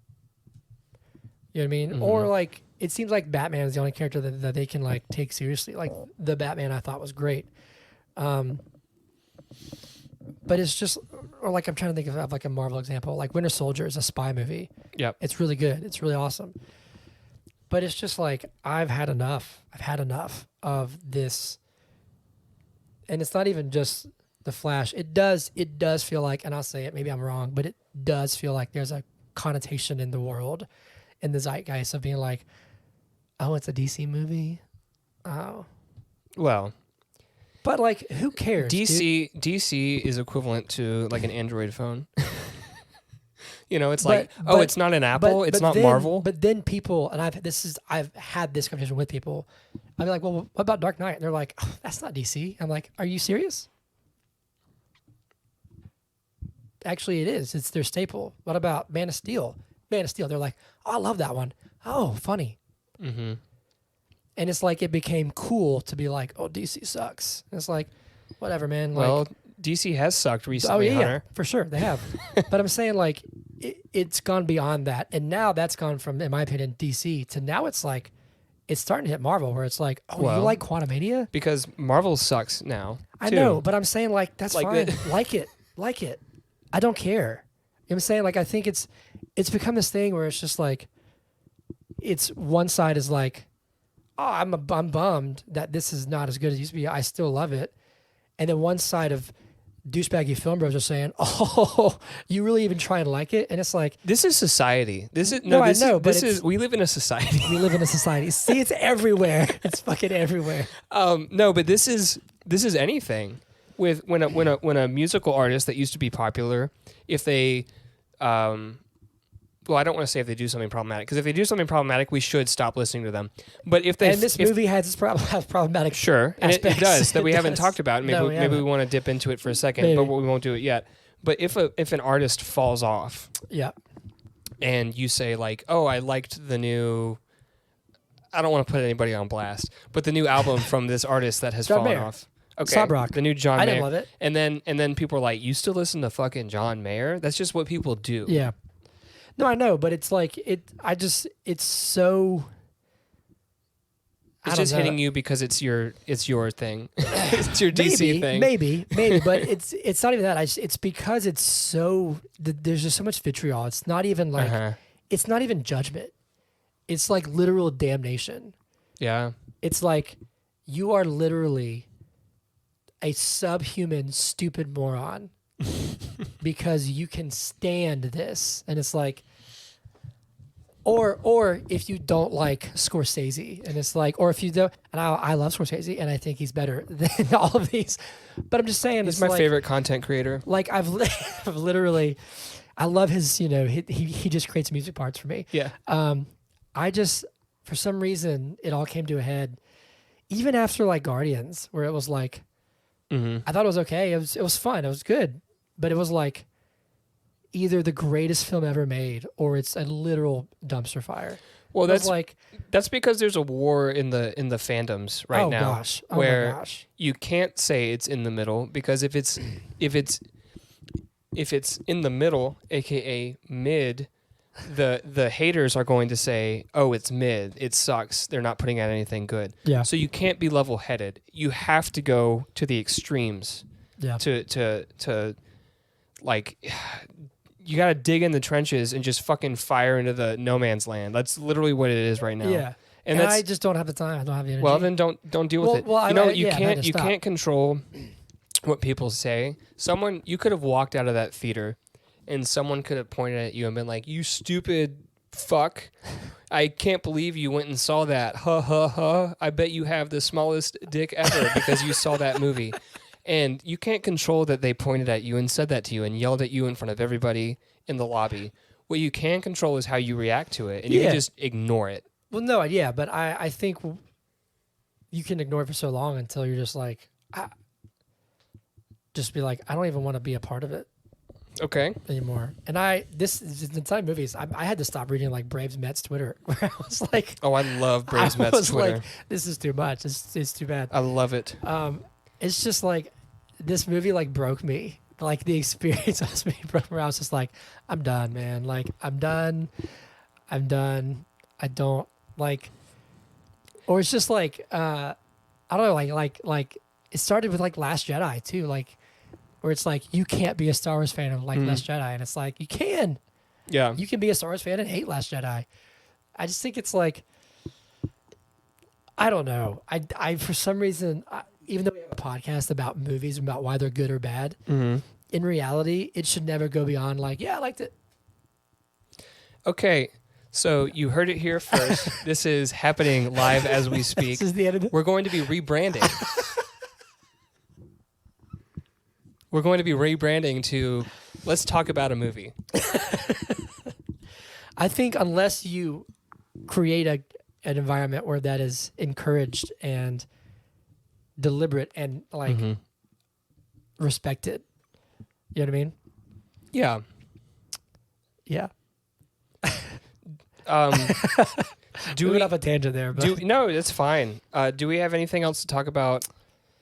You know what I mean? Or, like, it seems like Batman is the only character that they can, like, take seriously. Like, the Batman I thought was great. But it's just, or like, I'm trying to think of like a Marvel example. Like, Winter Soldier is a spy movie. Yep. It's really good. It's really awesome. But it's just like, I've had enough. I've had enough of this. And it's not even just the Flash. It does feel like, and I'll say it, maybe I'm wrong, but it does feel like there's a connotation in the world, in the zeitgeist of being like, oh, it's a DC movie. Oh. Well, but like, who cares? DC is equivalent to like an Android phone. You know, it's But- like, but- it's not an Apple, it's not then, Marvel. But then people, and I've had this conversation with people. I'd be like, well, what about Dark Knight? And they're like, oh, that's not DC. I'm like, are you serious? Actually, it is. It's their staple. What about Man of Steel? Man of Steel. They're like, oh, I love that one. Oh, funny. Mm-hmm. And it's like, it became cool to be like, oh, DC sucks. And it's like, whatever, man. Like, Well, DC has sucked oh, recently, yeah, Hunter. for sure. They have. But I'm saying, like, it's gone beyond that. And now that's gone from, in my opinion, DC to now it's like, it's starting to hit Marvel where it's like, oh, Well, you like Quantumania? Because Marvel sucks now. I too. know, but I'm saying, like, that's Like fine. that- Like it. I don't care. You know what I'm saying? Like, I think it's become this thing where it's just like, it's one side is like, oh, I'm bummed that this is not as good as it used to be. I still love it. And then one side of douchebaggy film bros are saying, oh, you really even try and like it? And it's like, This is society. This is No, I This know, is, but this is we live in a society. we live in a society. See, it's everywhere. It's fucking everywhere. No, but this is anything. With when a musical artist that used to be popular, if they, well, I don't want to say if they do something problematic, because if they do something problematic, we should stop listening to them. But if they, And this movie has its problematic. sure, and it aspects. does that we It haven't does. talked about. Maybe No, we maybe we haven't. want to dip into it for a second, Maybe. but we won't do it yet. But if an artist falls off, Yeah. and you say like, oh, I liked the new. I don't want to put anybody on blast, but the new album from this artist that has John fallen Mayer. off. Okay, Sob Rock. the new John I Mayer. didn't love it. And then people are like, you still listen to fucking John Mayer? That's just what people do. Yeah. No, I know, but it's like, it's so. I It's don't just know. hitting you because it's your thing. It's your DC maybe, thing. Maybe, but it's not even that. It's because it's so, there's just so much vitriol. It's not even like, Uh-huh. it's not even judgment. It's like literal damnation. Yeah. It's like, you are literally a subhuman, stupid moron because you can stand this. And it's like, or if you don't like Scorsese, and it's like, or if you don't, and I love Scorsese, and I think he's better than all of these. But I'm just saying, He's it's my like, favorite content creator. Like I've literally, I love his. You know, he just creates music parts for me. Yeah. I just, for some reason, it all came to a head even after like Guardians, where it was like, Mm-hmm. I thought it was okay. It was fun. It was good, but it was like either the greatest film ever made or it's a literal dumpster fire. Well, It was like, that's because there's a war in the fandoms right now. Gosh. Oh where my gosh. you can't say it's in the middle, because if it's in the middle, aka mid, the haters are going to say, "Oh, it's mid. It sucks. They're not putting out anything good." Yeah. So you can't be level-headed. You have to go to the extremes. Yeah. To like, you got to dig in the trenches and just fucking fire into the no man's land. That's literally what it is right now. Yeah. And I just don't have the time. I don't have the energy. well, then don't deal with it. Well, You I had to you stop. can't control what people say. You could have walked out of that theater, and someone could have pointed at you and been like, "You stupid fuck! I can't believe you went and saw that. Ha ha ha! I bet you have the smallest dick ever because you saw that movie." And you can't control that they pointed at you and said that to you and yelled at you in front of everybody in the lobby. What you can control is how you react to it, and you can just ignore it. Well, no, yeah, but I think you can ignore it for so long until you're just like, just be like, I don't even want to be a part of it Okay. anymore. And the entire movies, I had to stop reading like Braves Mets Twitter, where I was like, Oh, I love Braves I Mets was Twitter. like, this is too much. It's too bad. I love it. It's just like this movie like broke me. Like the experience of this movie broke me. I was just like, I'm done, man. Like I'm done. I don't like, or it's just like I don't know. Like it started with like Last Jedi too. Like where it's like you can't be a Star Wars fan of like Last Jedi, and it's like you can. Yeah. You can be a Star Wars fan and hate Last Jedi. I just think it's like, I don't know. I for some reason, even though we have a podcast about movies, about why they're good or bad, in reality, it should never go beyond like, yeah, I liked it. Okay. So you heard it here first. This is happening live as we speak. This is the end of it. We're going to be rebranding. We're going to be rebranding to let's talk about a movie. I think unless you create an environment where that is encouraged and deliberate and like respected, you know what I mean? Yeah. Yeah. Do we we went off a tangent there, but no, it's fine. Do we have anything else to talk about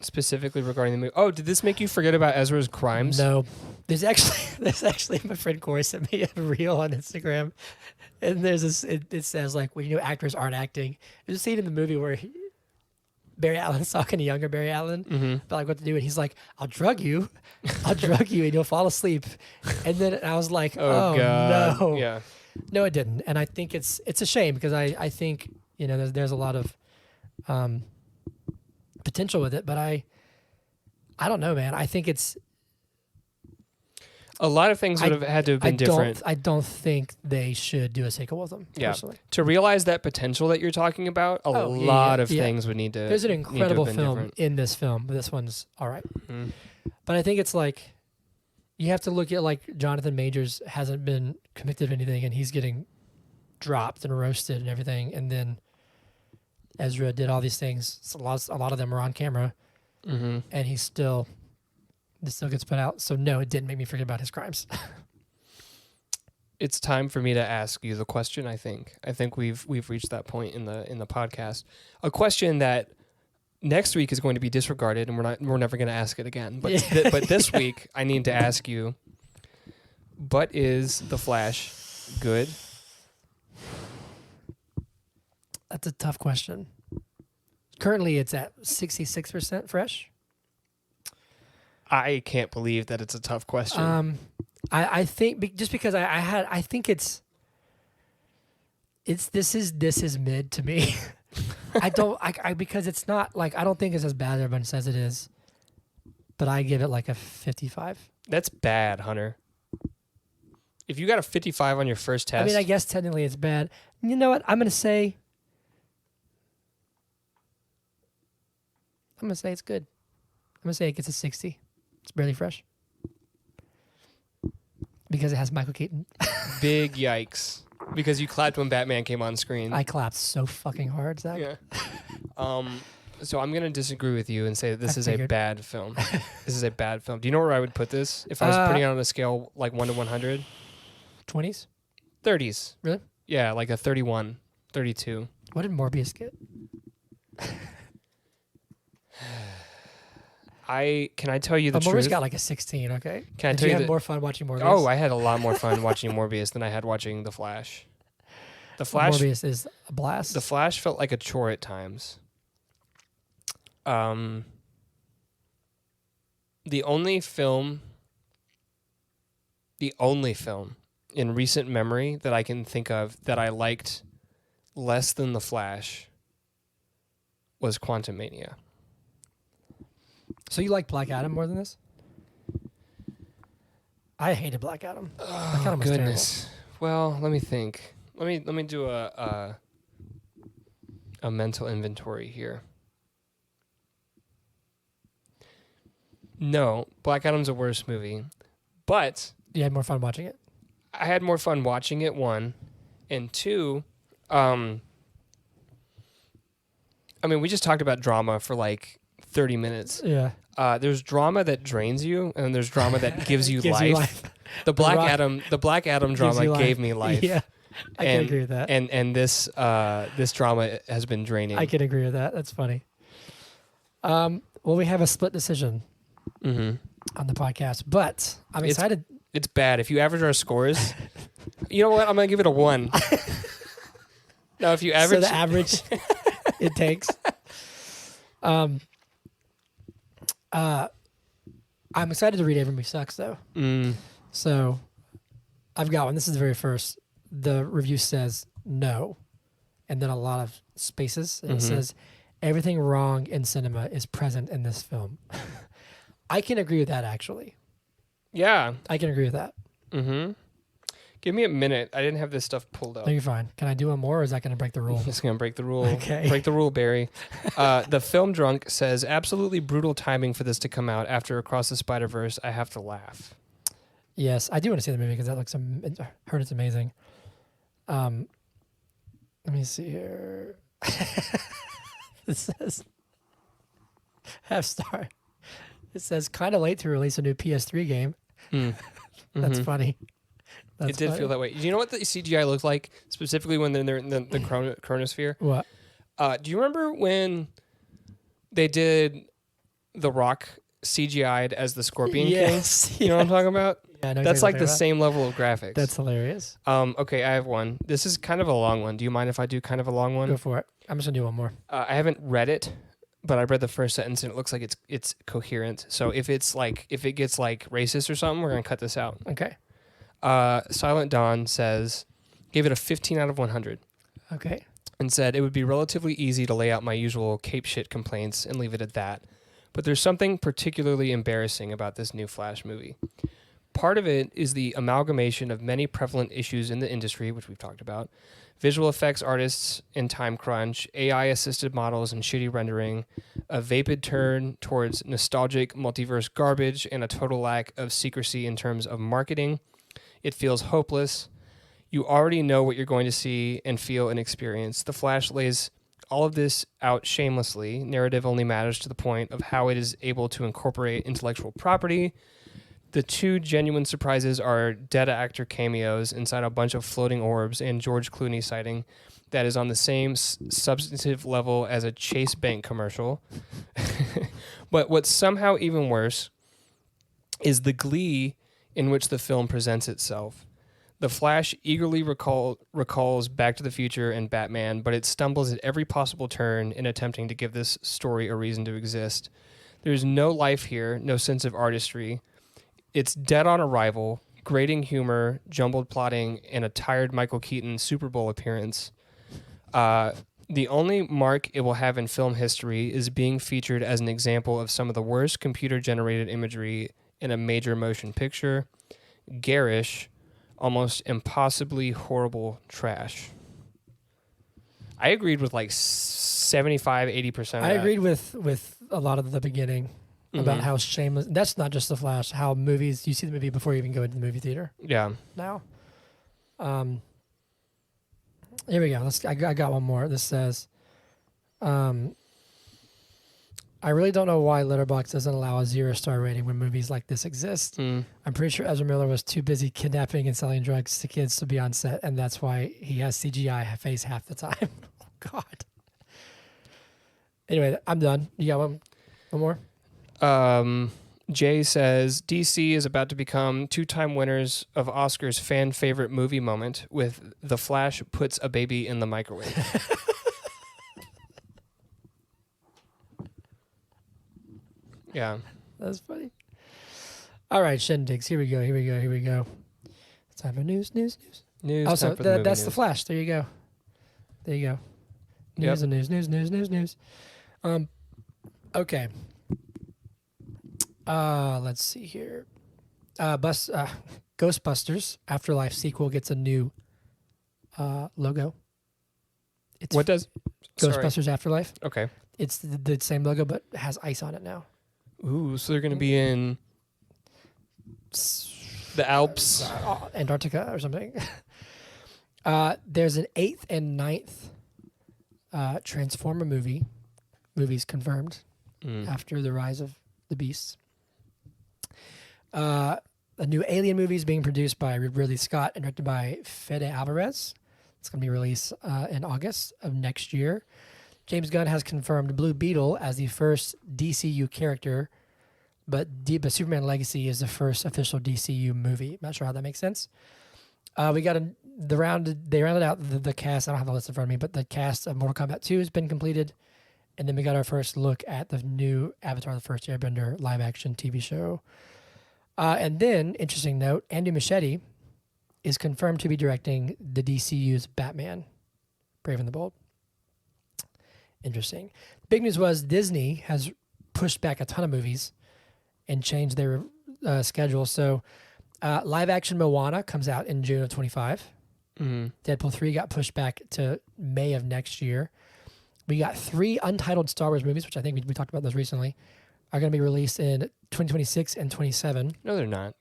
specifically regarding the movie? Oh, did this make you forget about Ezra's crimes? no. There's actually my friend Corey sent me a reel on Instagram, and there's this. It says like when actors aren't acting. There's a scene in the movie where Barry Allen's talking to younger Barry Allen about like what to do, and he's like, "I'll drug you, and you'll fall asleep." And then I was like, "Oh, God. no, Yeah. no, it didn't." And I think it's a shame because I think there's a lot of potential with it, but I don't know, man. I think it's. A lot of things would have had to have been different. I don't think they should do a sequel with them. Yeah. Personally. To realize that potential that you're talking about, a lot of things would need to. There's an incredible need to have been film different. in this film, but this one's all right. But I think it's like you have to look at like Jonathan Majors hasn't been convicted of anything, and he's getting dropped and roasted and everything, and then Ezra did all these things. So a lot of them are on camera, and this still gets put out. So no, it didn't make me forget about his crimes. It's time for me to ask you the question. I think we've reached that point in the podcast. A question that next week is going to be disregarded, and we're never going to ask it again. But but this week I need to ask you: but is The Flash good? That's a tough question. Currently, it's at 66% fresh. I can't believe that it's a tough question. I think just because I think this is mid to me. Because it's not like I don't think it's as bad as everyone says it is, but I give it like a 55. That's bad, Hunter. If you got a 55 on your first test, I mean, I guess technically it's bad. You know what? I'm gonna say it's good. I'm gonna say it gets a 60. It's barely fresh because it has Michael Keaton. big yikes. Because you clapped when Batman came on screen. I clapped so fucking hard, Zach. Yeah. So I'm going to disagree with you and say that this I is a figured. bad film. This is a bad film. Do you know where I would put this if I was putting it on a scale like 1 to 100? 20s? 30s. Really? Yeah, like a 31, 32. What did Morbius get? Can I tell you the Morbius truth? got like a 16, okay? Can I Did tell you you have that- more fun watching Morbius? Oh, I had a lot more fun watching Morbius than I had watching The Flash. The Flash Morbius is a blast. The Flash felt like a chore at times. The only film in recent memory that I can think of that I liked less than The Flash was Quantumania. So you like Black Adam more than this? I hated Black Adam. Black Adam was Goodness. Well, let me think. Let me do a mental inventory here. No, Black Adam's a worse movie, but You had more fun watching it? I had more fun watching it, one, and two, I mean, we just talked about drama for like 30 minutes. Yeah. There's drama that drains you, and there's drama that gives you Gives life. you life. The Black Rock Adam gives drama you life. gave me life. Yeah. I can And- agree with that. And this drama has been draining. I can agree with that. That's funny. Well, we have a split decision Mm-hmm. on the podcast, but I'm It's- excited. It's bad. If you average our scores, you know what? I'm gonna give it a 1. Now, if you average, So the average it takes. I'm excited to read Every Movie Sucks, though. So I've got one. This is the very first. The review says no, and then a lot of spaces. And It says everything wrong in cinema is present in this film. I can agree with that, actually. yeah. I can agree with that. Mm-hmm. Give me a minute. I didn't have this stuff pulled up. No, you're fine. Can I do one more, or is that going to break the rule? It's gonna break the rule. Okay. Break the rule, Barry. The film drunk says absolutely brutal timing for this to come out after Across the Spider-Verse. I have to laugh. Yes, I do want to see the movie because that looks. Heard it's amazing. Let me see here. It says half star. It says kind of late to release a new PS3 game. That's funny. That's It did funny. feel that way. Do you know what the CGI looked like specifically when they're in the chronosphere? What? Do you remember when they did The Rock CGI'd as the Scorpion Yes. King? You know what I'm talking about? Yeah, I know That's exactly like what the you're talking same level of graphics. about. That's hilarious. Okay, I have one. This is kind of a long one. Do you mind if I do kind of a long one? Go for it. I'm just gonna do one more. I haven't read it, but I read the first sentence and it looks like it's coherent. So if it gets like racist or something, we're gonna cut this out. Okay. Silent Dawn gave it a 15 out of 100 Okay. and said it would be relatively easy to lay out my usual cape shit complaints and leave it at that. But there's something particularly embarrassing about this new Flash movie. Part of it is the amalgamation of many prevalent issues in the industry, which we've talked about, visual effects artists in time crunch, AI-assisted models and shitty rendering, a vapid turn towards nostalgic multiverse garbage, and a total lack of secrecy in terms of marketing. It feels hopeless. You already know what you're going to see and feel and experience. The Flash lays all of this out shamelessly. Narrative only matters to the point of how it is able to incorporate intellectual property. The two genuine surprises are dead actor cameos inside a bunch of floating orbs and George Clooney sighting that is on the same substantive level as a Chase Bank commercial. But what's somehow even worse is the glee in which the film presents itself. The Flash eagerly recalls Back to the Future and Batman, but it stumbles at every possible turn in attempting to give this story a reason to exist. There's no life here, no sense of artistry. It's dead on arrival, grating humor, jumbled plotting, and a tired Michael Keaton Super Bowl appearance. The only mark it will have in film history is being featured as an example of some of the worst computer-generated imagery in a major motion picture. Garish, almost impossibly horrible trash. I agreed with like 75, 80% of I that. agreed with a lot of the beginning about how shameless. That's not just the Flash. How movies, you see the movie before you even go into the movie theater. Yeah. Now, here we go. I got one more. This says, I really don't know why Letterboxd doesn't allow a 0-star rating when movies like this exist. I'm pretty sure Ezra Miller was too busy kidnapping and selling drugs to kids to be on set, and that's why he has CGI face half the time. Oh, God. Anyway, I'm done. You got one more? Jay says DC is about to become 2-time winners of Oscar's fan favorite movie moment with The Flash puts a baby in the microwave. Yeah. That's funny. All right, shindigs. Here we go. It's time for news. News. Also, time for the movie that's news. The Flash. There you go. News and news. Okay. Let's see here. Ghostbusters Afterlife sequel gets a new logo. It's What does Ghostbusters Afterlife? Okay. It's the same logo, but it has ice on it now. Ooh, so they're going to be in the Alps. Antarctica or something. There's an 8th and 9th Transformer movies confirmed after the rise of the beasts. A new Alien movie is being produced by Ridley Scott and directed by Fede Alvarez. It's going to be released in August of next year. James Gunn has confirmed Blue Beetle as the first DCU character, but Superman Legacy is the first official DCU movie. Not sure how that makes sense. We got they rounded out the cast. I don't have the list in front of me, but the cast of Mortal Kombat 2 has been completed. And then we got our first look at the new Avatar: The First Airbender live-action TV show. And then, interesting note, Andy Muschietti is confirmed to be directing the DCU's Batman, Brave and the Bold. Interesting. Big news was Disney has pushed back a ton of movies and changed their schedule. So live-action Moana comes out in June of 25. Deadpool 3 got pushed back to May of next year. We got 3 untitled Star Wars movies, which I think we talked about those recently, are going to be released in 2026 and 27. No, they're not.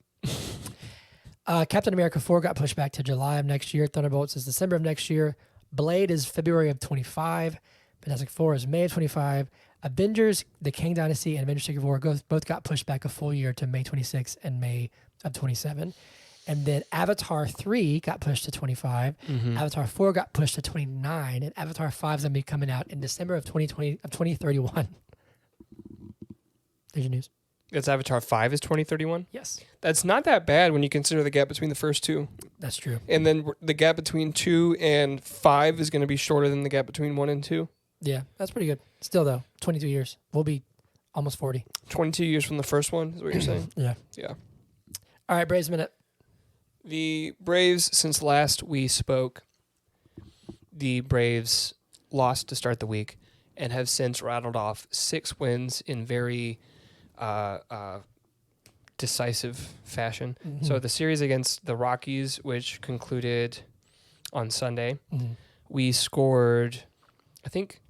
Captain America 4 got pushed back to July of next year. Thunderbolts is December of next year. Blade is February of 25. Fantastic Four is May of 25. Avengers, The Kang Dynasty, and Avengers Secret War both got pushed back a full year to May 26 and May of 27. And then Avatar 3 got pushed to 25. Avatar 4 got pushed to 29. And Avatar 5 is going to be coming out in December of 2031. There's your news. It's Avatar 5 is 2031? Yes. That's not that bad when you consider the gap between the first two. That's true. And then the gap between 2 and 5 is going to be shorter than the gap between 1 and 2. Yeah, that's pretty good. Still, though, 22 years. We'll be almost 40. 22 years from the first one is what you're saying? Yeah. Yeah. All right, Braves Minute. The Braves, since last we spoke, the Braves lost to start the week and have since rattled off 6 wins in very decisive fashion. So the series against the Rockies, which concluded on Sunday, we scored, I think,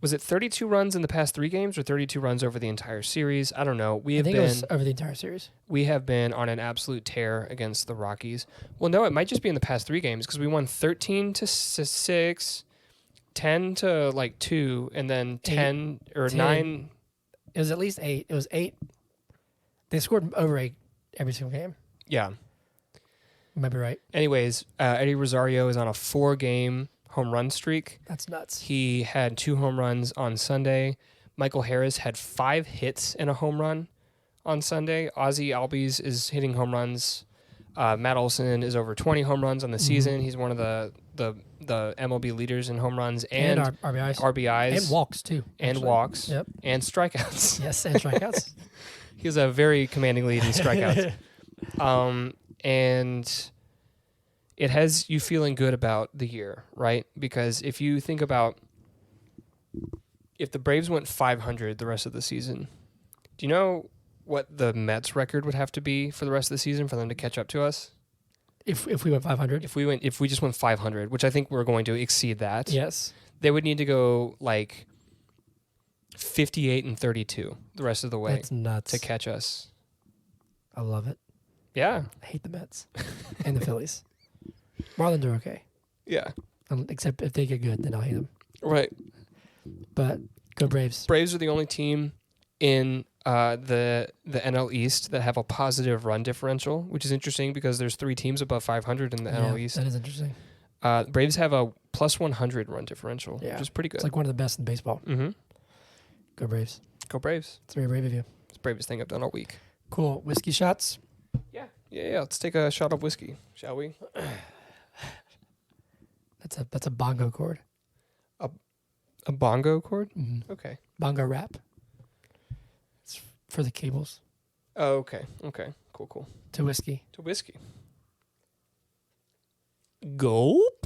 was it 32 runs in the past 3 games or 32 runs over the entire series? I don't know. I think it was over the entire series. We have been on an absolute tear against the Rockies. Well, no, it might just be in the past 3 games because we won 13-6, 10-2, and then 10 or 9. It was at least 8. It was 8. They scored over 8 every single game. Yeah. You might be right. Anyways, Eddie Rosario is on a 4-game home run streak. That's nuts. He had 2 home runs on Sunday. Michael Harris had 5 hits and a home run on Sunday. Ozzie Albies is hitting home runs. Matt Olson is over 20 home runs on the season. He's one of the MLB leaders in home runs and RBIs. And walks, too. And actually. Walks. Yep. And strikeouts. Yes, and strikeouts. He has a very commanding lead in strikeouts. And it has you feeling good about the year, right? Because if you think about if the Braves went 500 the rest of the season, do you know what the Mets record would have to be for the rest of the season for them to catch up to us? If we went 500? If we just went 500, which I think we're going to exceed that. Yes. They would need to go like 58-32 the rest of the way. That's nuts. To catch us. I love it. Yeah. I hate the Mets and the Phillies. Marlins are okay. Yeah. Except if they get good, then I'll hate them. Right. But Go Braves. Braves are the only team in the NL East that have a positive run differential, which is interesting because there's 3 teams above 500 in the NL East. That is interesting. Braves have a plus 100 run differential, which is pretty good. It's like one of the best in baseball. Mm-hmm. Go Braves. Go Braves. It's very brave of you. It's the bravest thing I've done all week. Cool. Whiskey shots? Yeah. Let's take a shot of whiskey, shall we? That's a bongo chord. A bongo chord? Mm-hmm. Okay. Bongo rap. It's for the cables. Oh, okay. Cool. To whiskey. To whiskey. Gulp.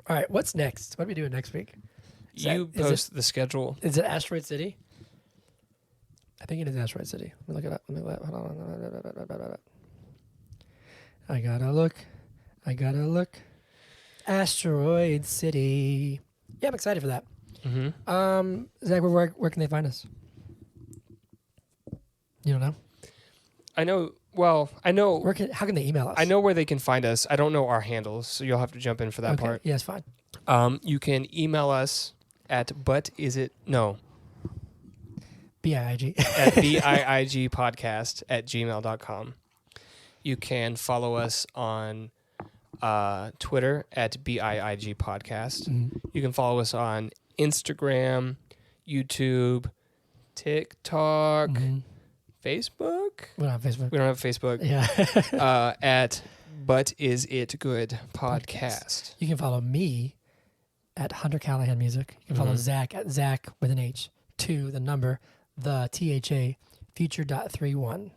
All right, what's next? What are we doing next week? You post the schedule. Is it Asteroid City? I think it is Asteroid City. Let me look it up. Hold on. I gotta look. Asteroid City. Yeah, I'm excited for that. Mm-hmm. Zach, where can they find us? You don't know? I know. Well, I know. How can they email us? I know where they can find us. I don't know our handles, so you'll have to jump in for that part. Yeah, it's fine. You can email us at BIIG BIIG. at biigpodcast@gmail.com. You can follow us on Twitter at BIIG Podcast. Mm-hmm. You can follow us on Instagram, YouTube, TikTok, Facebook. We don't have Facebook. We don't have Facebook. Yeah. At But Is It Good Podcast. You can follow me at Hunter Callahan Music. You can follow Zach at Zach with an H, 2, the number, the THA, future.31.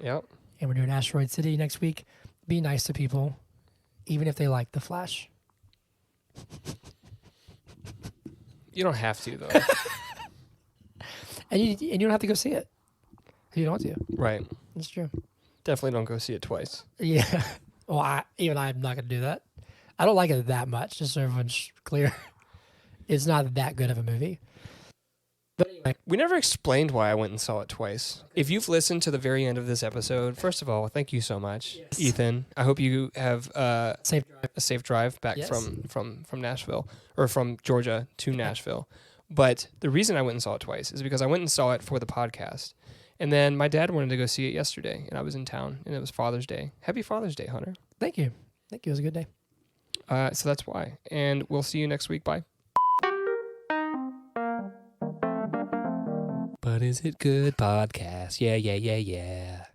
Yep. And we're doing Asteroid City next week. Be nice to people, even if they like The Flash. You don't have to, though. And you don't have to go see it if you don't want to. Right. That's true. Definitely don't go see it twice. Yeah. Well, I'm not going to do that. I don't like it that much, just so everyone's clear. It's not that good of a movie. But anyway. We never explained why I went and saw it twice. If you've listened to the very end of this episode, first of all, thank you so much, Ethan. I hope you have a safe drive back from Nashville, or from Georgia to Nashville. But the reason I went and saw it twice is because I went and saw it for the podcast. And then my dad wanted to go see it yesterday, and I was in town, and it was Father's Day. Happy Father's Day, Hunter. Thank you. It was a good day. So that's why. And we'll see you next week. Bye. But Is It Good Podcast? Yeah.